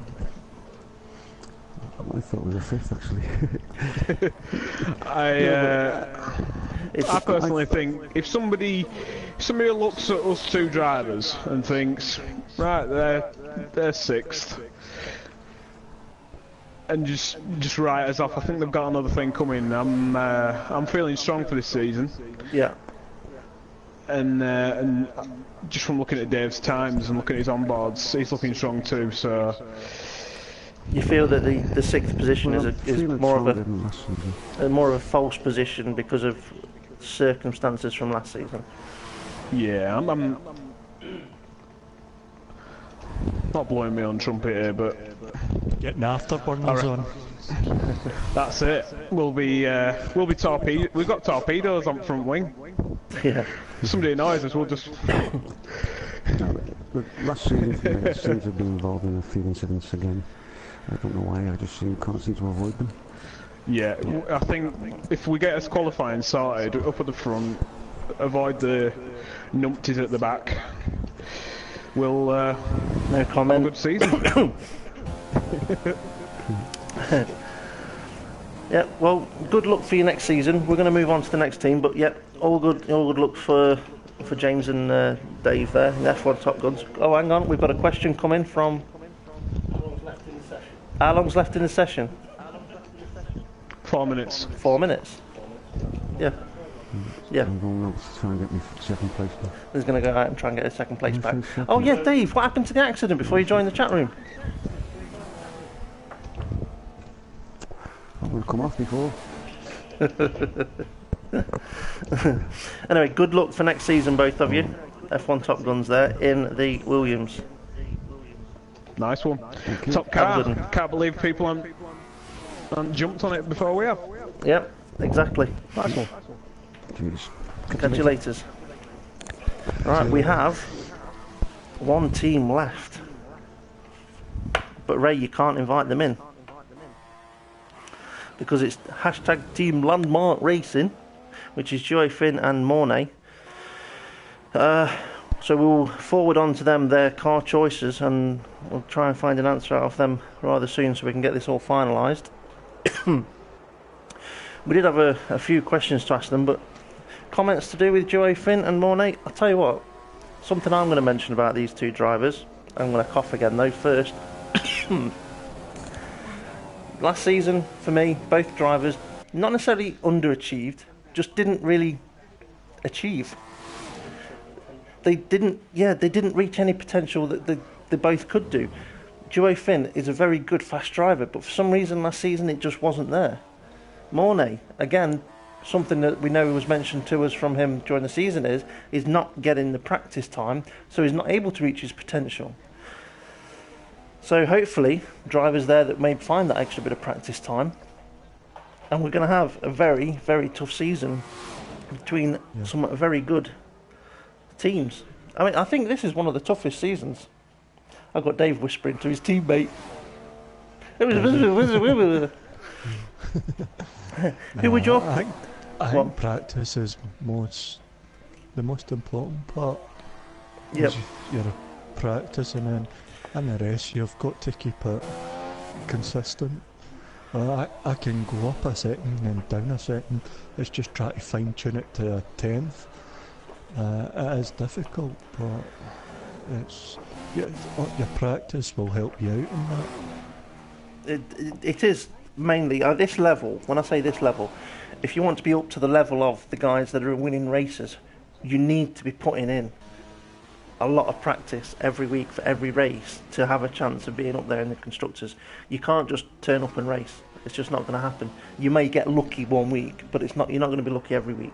I thought we were 5th actually. I personally think if somebody looks at us two drivers and thinks, right, they're 6th, and just write us off, I think they've got another thing coming. I'm feeling strong for this season. Yeah. And just from looking at Dave's times and looking at his onboards, he's looking strong too. So. You feel that the 6th position is more of a false position because of circumstances from last season? Yeah, I'm not blowing me on trumpet here, but getting afterburners on. That's it. We'll be torpedoed. We've got torpedoes on front wing. Yeah. Somebody annoys us, we'll just. Last season for me, it seems to have been involved in a few incidents again. I don't know why, I just can't seem to avoid them. Yeah, I think if we get us qualifying sorted up at the front, avoid the numpties at the back, we'll no comment. Have a good season. Yeah, well, good luck for your next season. We're going to move on to the next team, but yeah, all good luck for James and Dave there, the F1 Top Guns. Oh, hang on, we've got a question coming from. How long's left in the session? 4 minutes. 4 minutes? Yeah. Yeah. I'm going out to try and get me 2nd place back. He's going to go out and try and get his 2nd place back. Oh yeah, Dave, what happened to the accident before you joined the chat room? I'm going to come off before. Anyway, good luck for next season, both of you. F1 Top Guns there in the Williams. Nice one. Top car. Can't believe people haven't jumped on it before we have. Yep, exactly. Nice one. Jeez. Congratulations. Right, we have one team left. But Ray, you can't invite them in. Because it's hashtag Team Landmark Racing, which is Joey Finn and Mornay. So we'll forward on to them their car choices and we'll try and find an answer out of them rather soon so we can get this all finalised. We did have a few questions to ask them, but comments to do with Joey Finn and Mornay. I'll tell you what, something I'm going to mention about these two drivers. I'm going to cough again though first. Last season, for me, both drivers, not necessarily underachieved, just didn't really achieve. They didn't reach any potential that they both could do. Joey Finn is a very good fast driver, but for some reason last season it just wasn't there. Mornay, again, something that we know was mentioned to us from him during the season is not getting the practice time, so he's not able to reach his potential. So hopefully, drivers there that may find that extra bit of practice time, and we're going to have a very, very tough season between some very good teams. I mean, I think this is one of the toughest seasons. I've got Dave whispering to his teammate. Who would your... I think practice is the most important part. Yep. You're practicing, and the rest you've got to keep it consistent. I can go up a second and down a second. It's just trying to fine tune it to a 10th. It is difficult, but your practice will help you out in that. It is mainly at this level. When I say this level, if you want to be up to the level of the guys that are winning races, you need to be putting in a lot of practice every week for every race to have a chance of being up there in the constructors. You can't just turn up and race. It's just not going to happen. You may get lucky one week, but you're not going to be lucky every week.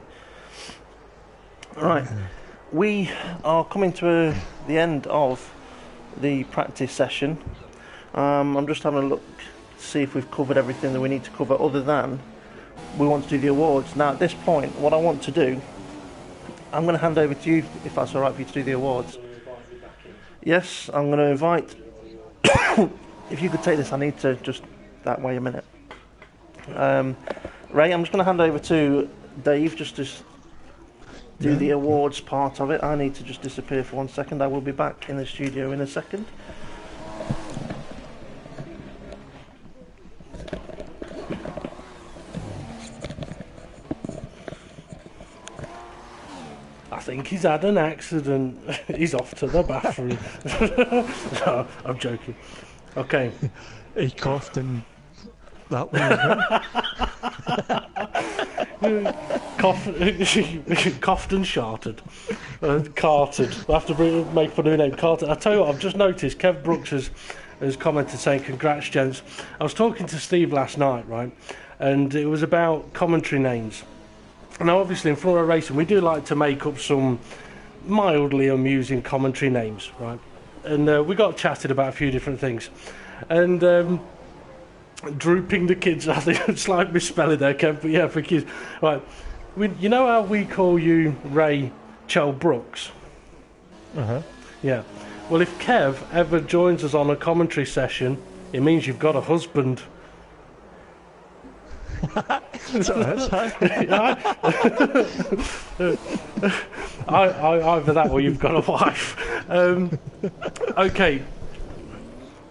Right, we are coming to the end of the practice session. I'm just having a look to see if we've covered everything that we need to cover, other than we want to do the awards. Now at this point, what I want to do, I'm going to hand over to you, if that's all right for you to do the awards. Yes, I'm going to invite... if you could take this, I need to just... that way a minute. Ray, I'm just going to hand over to Dave just to do the awards part of it. I need to just disappear for 1 second. I will be back in the studio in a second. I think he's had an accident. He's off to the bathroom. No, I'm joking. Okay. He coughed and that way. Coughed and sharted. Carted. I have to make for a new name. Carted. I tell you what, I've just noticed Kev Brooks has commented saying, "Congrats, gents." I was talking to Steve last night, right? And it was about commentary names. Now, obviously, in Flora Racing, we do like to make up some mildly amusing commentary names, right? And we got chatted about a few different things. And drooping the kids, I think it's like misspelling there, Kev, but yeah, for kids. Right, you know how we call you Ray Chell Brooks? Uh-huh. Yeah. Well, if Kev ever joins us on a commentary session, it means you've got a husband. Either that or you've got a wife. Okay.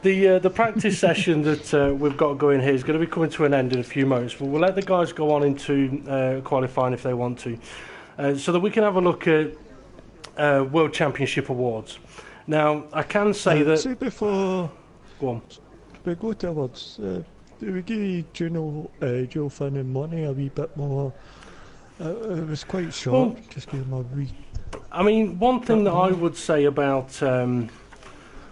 The practice session that we've got going here is going to be coming to an end in a few moments, but we'll let the guys go on into qualifying if they want to, so that we can have a look at World Championship awards. Now, I can say that... See, before go on. We go to awards, do we give Joe Finn and Monty a wee bit more? It was quite short, well, just give him a wee... I mean, one thing that I would say about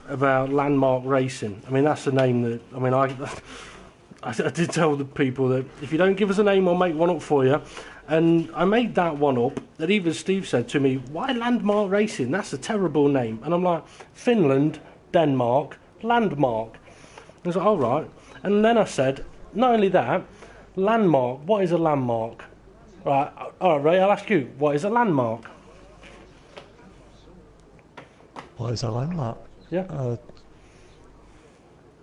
Landmark Racing, I mean, that's a name that... I mean, I did tell the people that if you don't give us a name, I'll make one up for you. And I made that one up, that even Steve said to me, "Why Landmark Racing? That's a terrible name." And I'm like, Finland, Denmark, Landmark. I was like, all right. And then I said, not only that, landmark, what is a landmark? Right, all right, Ray, I'll ask you, what is a landmark? What is a landmark? Yeah. A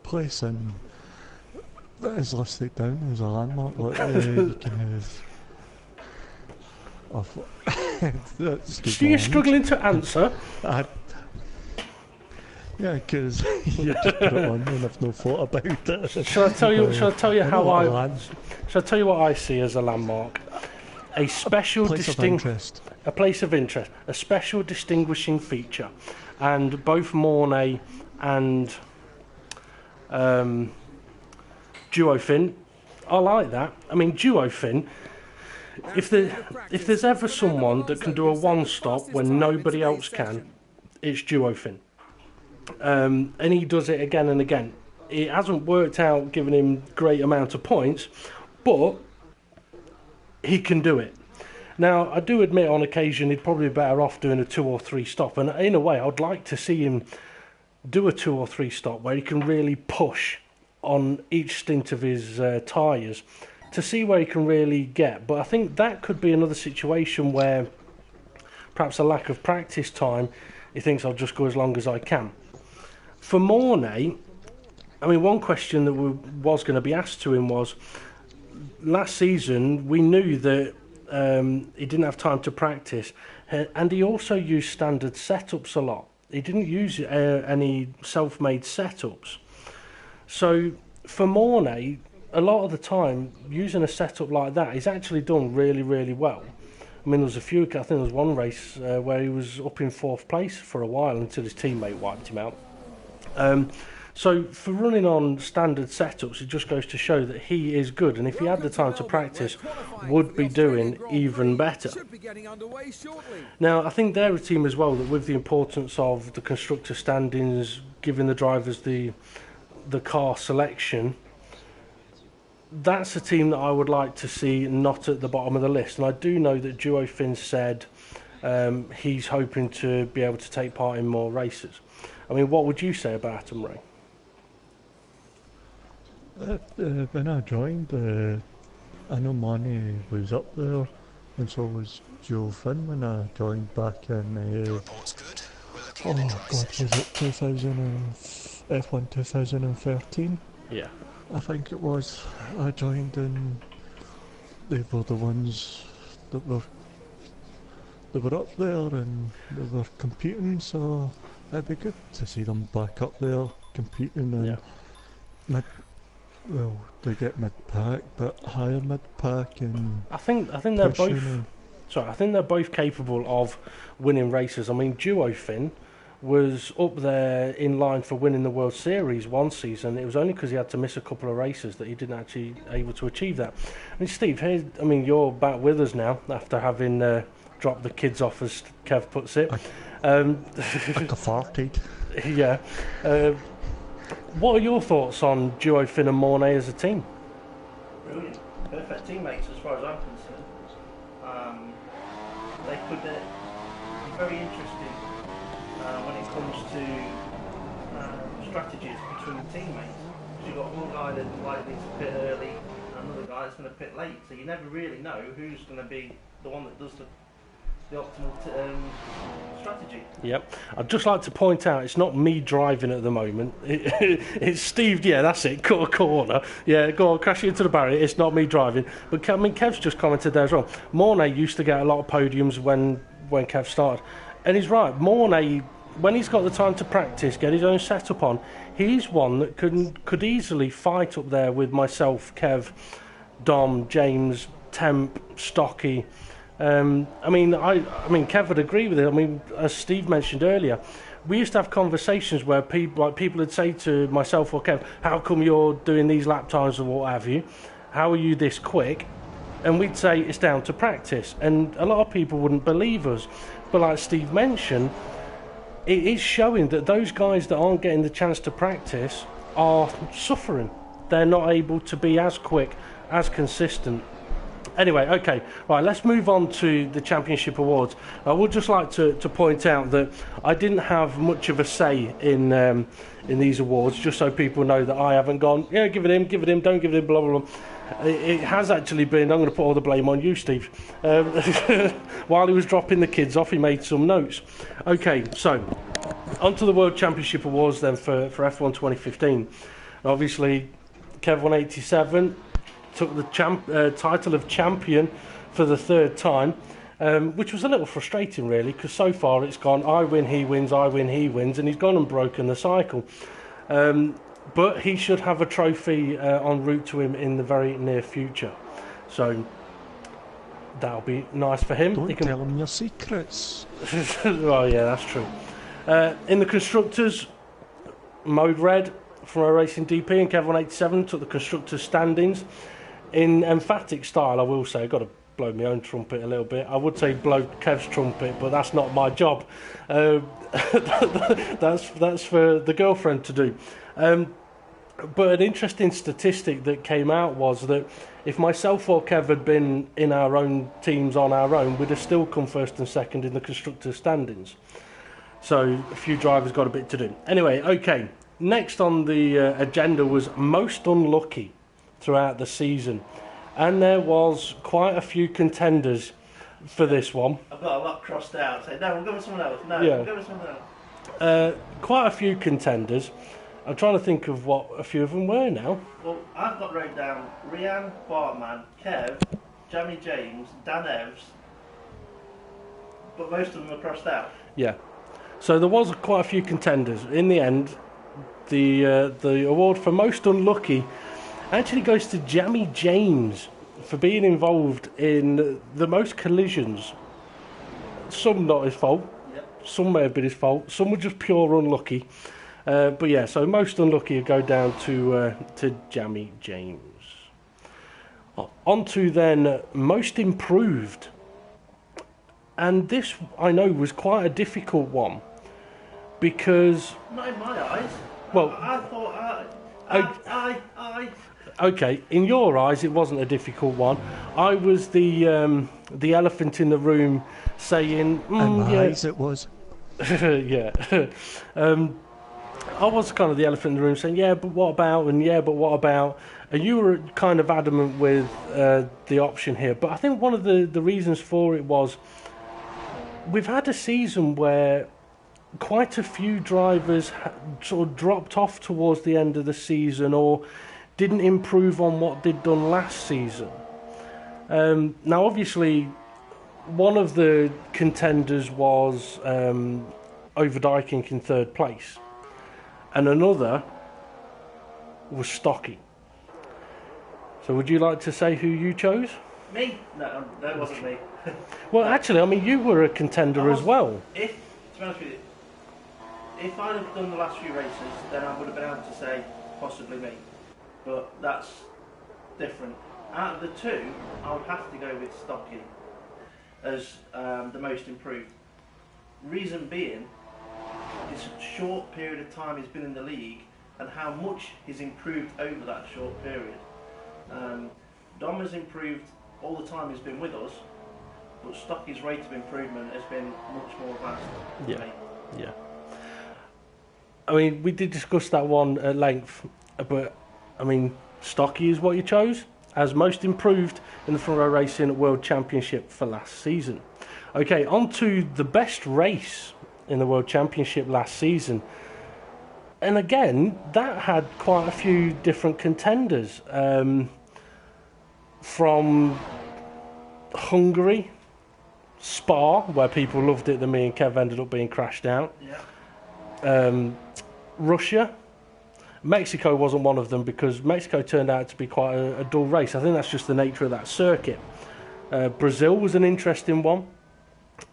place that is listed down as a landmark. Like, you can have... You're struggling to answer? Yeah, because you just put it on and I've no thought about it. Shall I tell you what I see as a landmark? A special a place of interest, a special distinguishing feature. And both Mornay and Duofin, I like that. I mean, Duofin, if there's ever someone that can do a one-stop when nobody else can, it's Duofin. And he does it again and again. It hasn't worked out giving him great amount of points, but he can do it. Now, I do admit on occasion he'd probably be better off doing a 2 or 3 stop, and in a way I'd like to see him do a 2 or 3 stop where he can really push on each stint of his tyres to see where he can really get. But I think that could be another situation where perhaps a lack of practice time, he thinks I'll just go as long as I can. For Mornay, I mean, one question that was going to be asked to him was, last season we knew that he didn't have time to practice, and he also used standard setups a lot. He didn't use any self-made setups. So for Mornay, a lot of the time, using a setup like that, he's actually done really, really well. I mean, there was a few, I think there was one race where he was up in 4th place for a while until his teammate wiped him out. So for running on standard setups, it just goes to show that he is good, and if he had the time to practice, would be doing even better. Now, I think they're a team as well that, with the importance of the constructor standings, giving the drivers the car selection, that's a team that I would like to see not at the bottom of the list. And I do know that Duo Finn said he's hoping to be able to take part in more races. I mean, what would you say about him, Ray? When I joined, I know Money was up there, and so was Joe Finn when I joined back in. Oh God, was it F1 2013? Yeah, I think it was. I joined, and they were the ones that were up there and they were competing. So it'd be good to see them back up there competing and they get mid-pack, but higher mid-pack, and I think they're both. Sorry, I think they're both capable of winning races. I mean, Duo Finn was up there in line for winning the World Series one season. It was only because he had to miss a couple of races that he didn't actually able to achieve that. I mean, Steve, here, I mean, you're back with us now after having dropped the kids off, as Kev puts it. Farted. Yeah. What are your thoughts on Duo Finn and Mornay as a team? Brilliant. Perfect teammates as far as I'm concerned. They could be very interesting when it comes to strategies between teammates. Because you've got one guy that's likely to pit early and another guy that's going to pit late. So you never really know who's going to be the one that does the optimal strategy. Yep. I'd just like to point out it's not me driving at the moment. It's Steve. Yeah, that's it. Cut a corner. Yeah, go on, crash into the barrier. It's not me driving. But I mean, Kev's just commented there as well. Mornay used to get a lot of podiums when Kev started, and he's right. Mornay, when he's got the time to practice, get his own setup on, he's one that could easily fight up there with myself, Kev, Dom, James, Temp, Stocky. I mean, Kev would agree with it. I mean, as Steve mentioned earlier, we used to have conversations where people would say to myself or Kev, "How come you're doing these lap times or what have you? How are you this quick?" And we'd say it's down to practice. And a lot of people wouldn't believe us. But like Steve mentioned, it is showing that those guys that aren't getting the chance to practice are suffering. They're not able to be as quick, as consistent. Anyway, okay, right, let's move on to the Championship Awards. I would just like to point out that I didn't have much of a say in these awards, just so people know that I haven't gone, yeah, give it him, don't give it him, blah, blah, blah. It has actually been, I'm going to put all the blame on you, Steve. While he was dropping the kids off, he made some notes. Okay, so, on to the World Championship Awards then for F1 2015. Obviously, Kev 187 took the title of champion for the third time, which was a little frustrating really, because so far it's gone I win, he wins, I win, he wins, and he's gone and broken the cycle. But he should have a trophy en route to him in the very near future, so that'll be nice for him. Don't tell him your secrets. Well, yeah, that's true. In the constructors, Mode Red from a Racing DP and Kev 187 took the constructors standings. In emphatic style, I will say, I've got to blow my own trumpet a little bit. I would say blow Kev's trumpet, but that's not my job. That's for the girlfriend to do. But an interesting statistic that came out was that if myself or Kev had been in our own teams on our own, we'd have still come first and second in the constructors standings. So a few drivers got a bit to do. Anyway, okay. Next on the agenda was most unlucky throughout the season, and there was quite a few contenders for this one. I've got a lot crossed out. Say no, we'll go with someone else. No, Yeah. we'll go with someone else. Quite a few contenders. I'm trying to think of what a few of them were now. Well, I've got wrote down Ryan Bartman, Kev, Jamie James, Dan Evs, but most of them are crossed out. Yeah. So there was quite a few contenders. In the end, the award for most unlucky actually goes to Jamie James for being involved in the most collisions. Some not his fault. Yep. Some may have been his fault. Some were just pure unlucky. But yeah, so most unlucky would go down to Jamie James. On to then most improved. And this, I know, was quite a difficult one. Because... Not in my eyes. Well... I thought I... Okay, in your eyes it wasn't a difficult one. I was the elephant in the room saying... in my eyes it was. Yeah. I was kind of the elephant in the room saying, yeah, but what about, and yeah, but what about? And you were kind of adamant with the option here. But I think one of the reasons for it was we've had a season where quite a few drivers sort of dropped off towards the end of the season or didn't improve on what they'd done last season. Now, obviously, one of the contenders was Overdijking in third place. And another was Stocky. So would you like to say who you chose? Me? No, that wasn't me. Well, actually, I mean, you were a contender as well. To be honest with you, if I'd have done the last few races, then I would have been able to say possibly me. But that's different. Out of the two, I would have to go with Stocky as the most improved. Reason being, it's a short period of time he's been in the league and how much he's improved over that short period. Dom has improved all the time he's been with us, but Stocky's rate of improvement has been much more vast for me. Yeah. I mean, we did discuss that one at length, but I mean, Stocky is what you chose as most improved in the front row racing World Championship for last season. Okay, on to the best race in the World Championship last season. And again, that had quite a few different contenders. From Hungary, Spa, where people loved it, that me and Kev ended up being crashed out. Yeah. Russia. Mexico wasn't one of them because Mexico turned out to be quite a dull race. I think that's just the nature of that circuit. Brazil was an interesting one.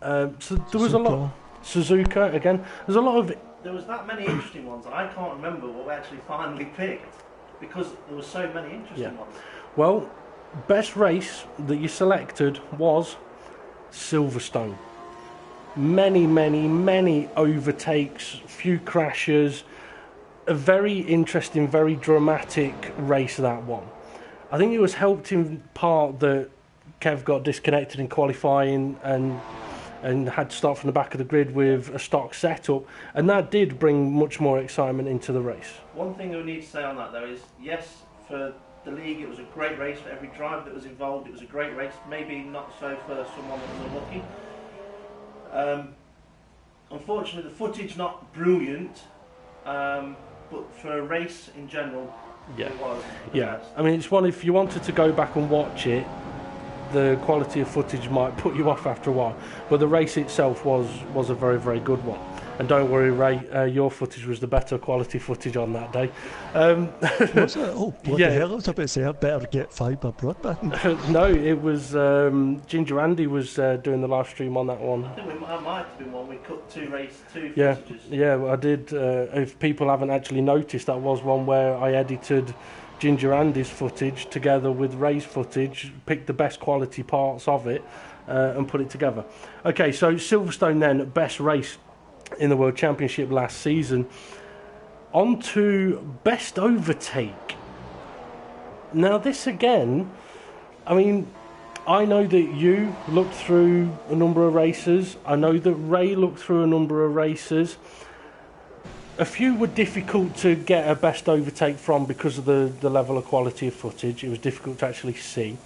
So there was a lot. Suzuka again. There's a lot of. There was that many interesting ones, and I can't remember what we actually finally picked because there were so many interesting ones. Well, best race that you selected was Silverstone. Many overtakes, few crashes. A very interesting, very dramatic race, that one. I think it was helped in part that Kev got disconnected in qualifying and had to start from the back of the grid with a stock setup, and that did bring much more excitement into the race. One thing we need to say on that though is, yes, for the league it was a great race, for every driver that was involved it was a great race, maybe not so for someone that was unlucky. Unfortunately the footage not brilliant, but for a race in general it was the best. I mean, it's one, if you wanted to go back and watch it, the quality of footage might put you off after a while, but the race itself was a very, very good one. And don't worry, Ray, your footage was the better quality footage on that day. Was it? Oh, bloody hell, I was about to say, I better get fibre broadband. No, it was Ginger Andy was doing the live stream on that one. I think I might have been one. We cut two Yeah, footages. yeah, well, I did. If people haven't actually noticed, that was one where I edited Ginger Andy's footage together with Ray's footage, picked the best quality parts of it and put it together. Okay, so Silverstone then, best race in the World Championship last season. On to best overtake. Now this again, I mean, I know that you looked through a number of races. I know that Ray looked through a number of races. A few were difficult to get a best overtake from because of the level of quality of footage. It was difficult to actually see.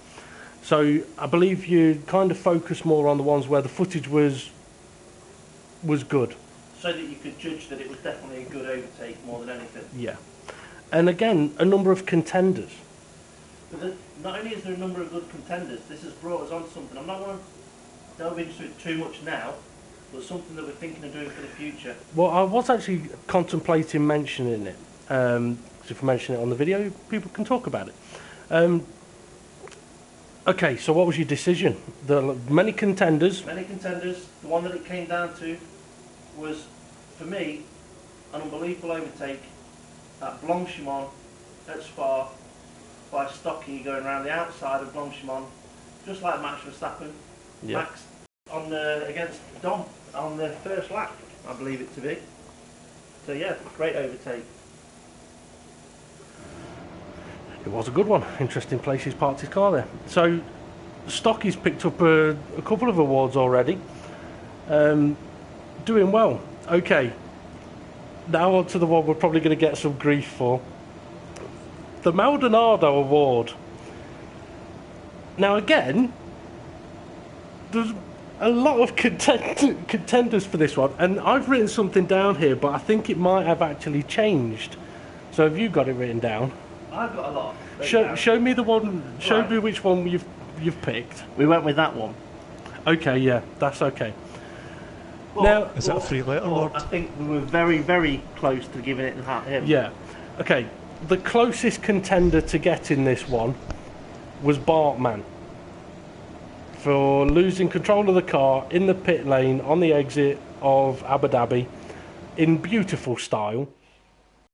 So I believe you kind of focused more on the ones where the footage was good. so that you could judge that it was definitely a good overtake more than anything. Yeah. And again, a number of contenders. But not only is there a number of good contenders, this has brought us on to something. I'm not going to delve into it too much now, but something that we're thinking of doing for the future. Well, I was actually contemplating mentioning it. If I mention it on the video, people can talk about it. Okay, so what was your decision? Many contenders. Many contenders. The one that it came down to was, for me, an unbelievable overtake at Blanchimont at Spa by Stocky going around the outside of Blanchimont, just like Max Verstappen. Yeah. Max against Dom on the first lap, I believe it to be. So yeah, great overtake. It was a good one. Interesting place he's parked his car there. So Stocky's picked up a couple of awards already. Doing well. Okay. Now on to the one we're probably going to get some grief for. The Maldonado Award. Now again, there's a lot of contenders for this one, and I've written something down here, but I think it might have actually changed. So have you got it written down? I've got a lot. Show me the one. Show me which one you've picked. We went with that one. Okay, yeah, that's okay. Well, now, is that a 3-letter award? I think we were very, very close to giving it him. Yeah. Okay. The closest contender to getting this one was Bartman for losing control of the car in the pit lane on the exit of Abu Dhabi in beautiful style.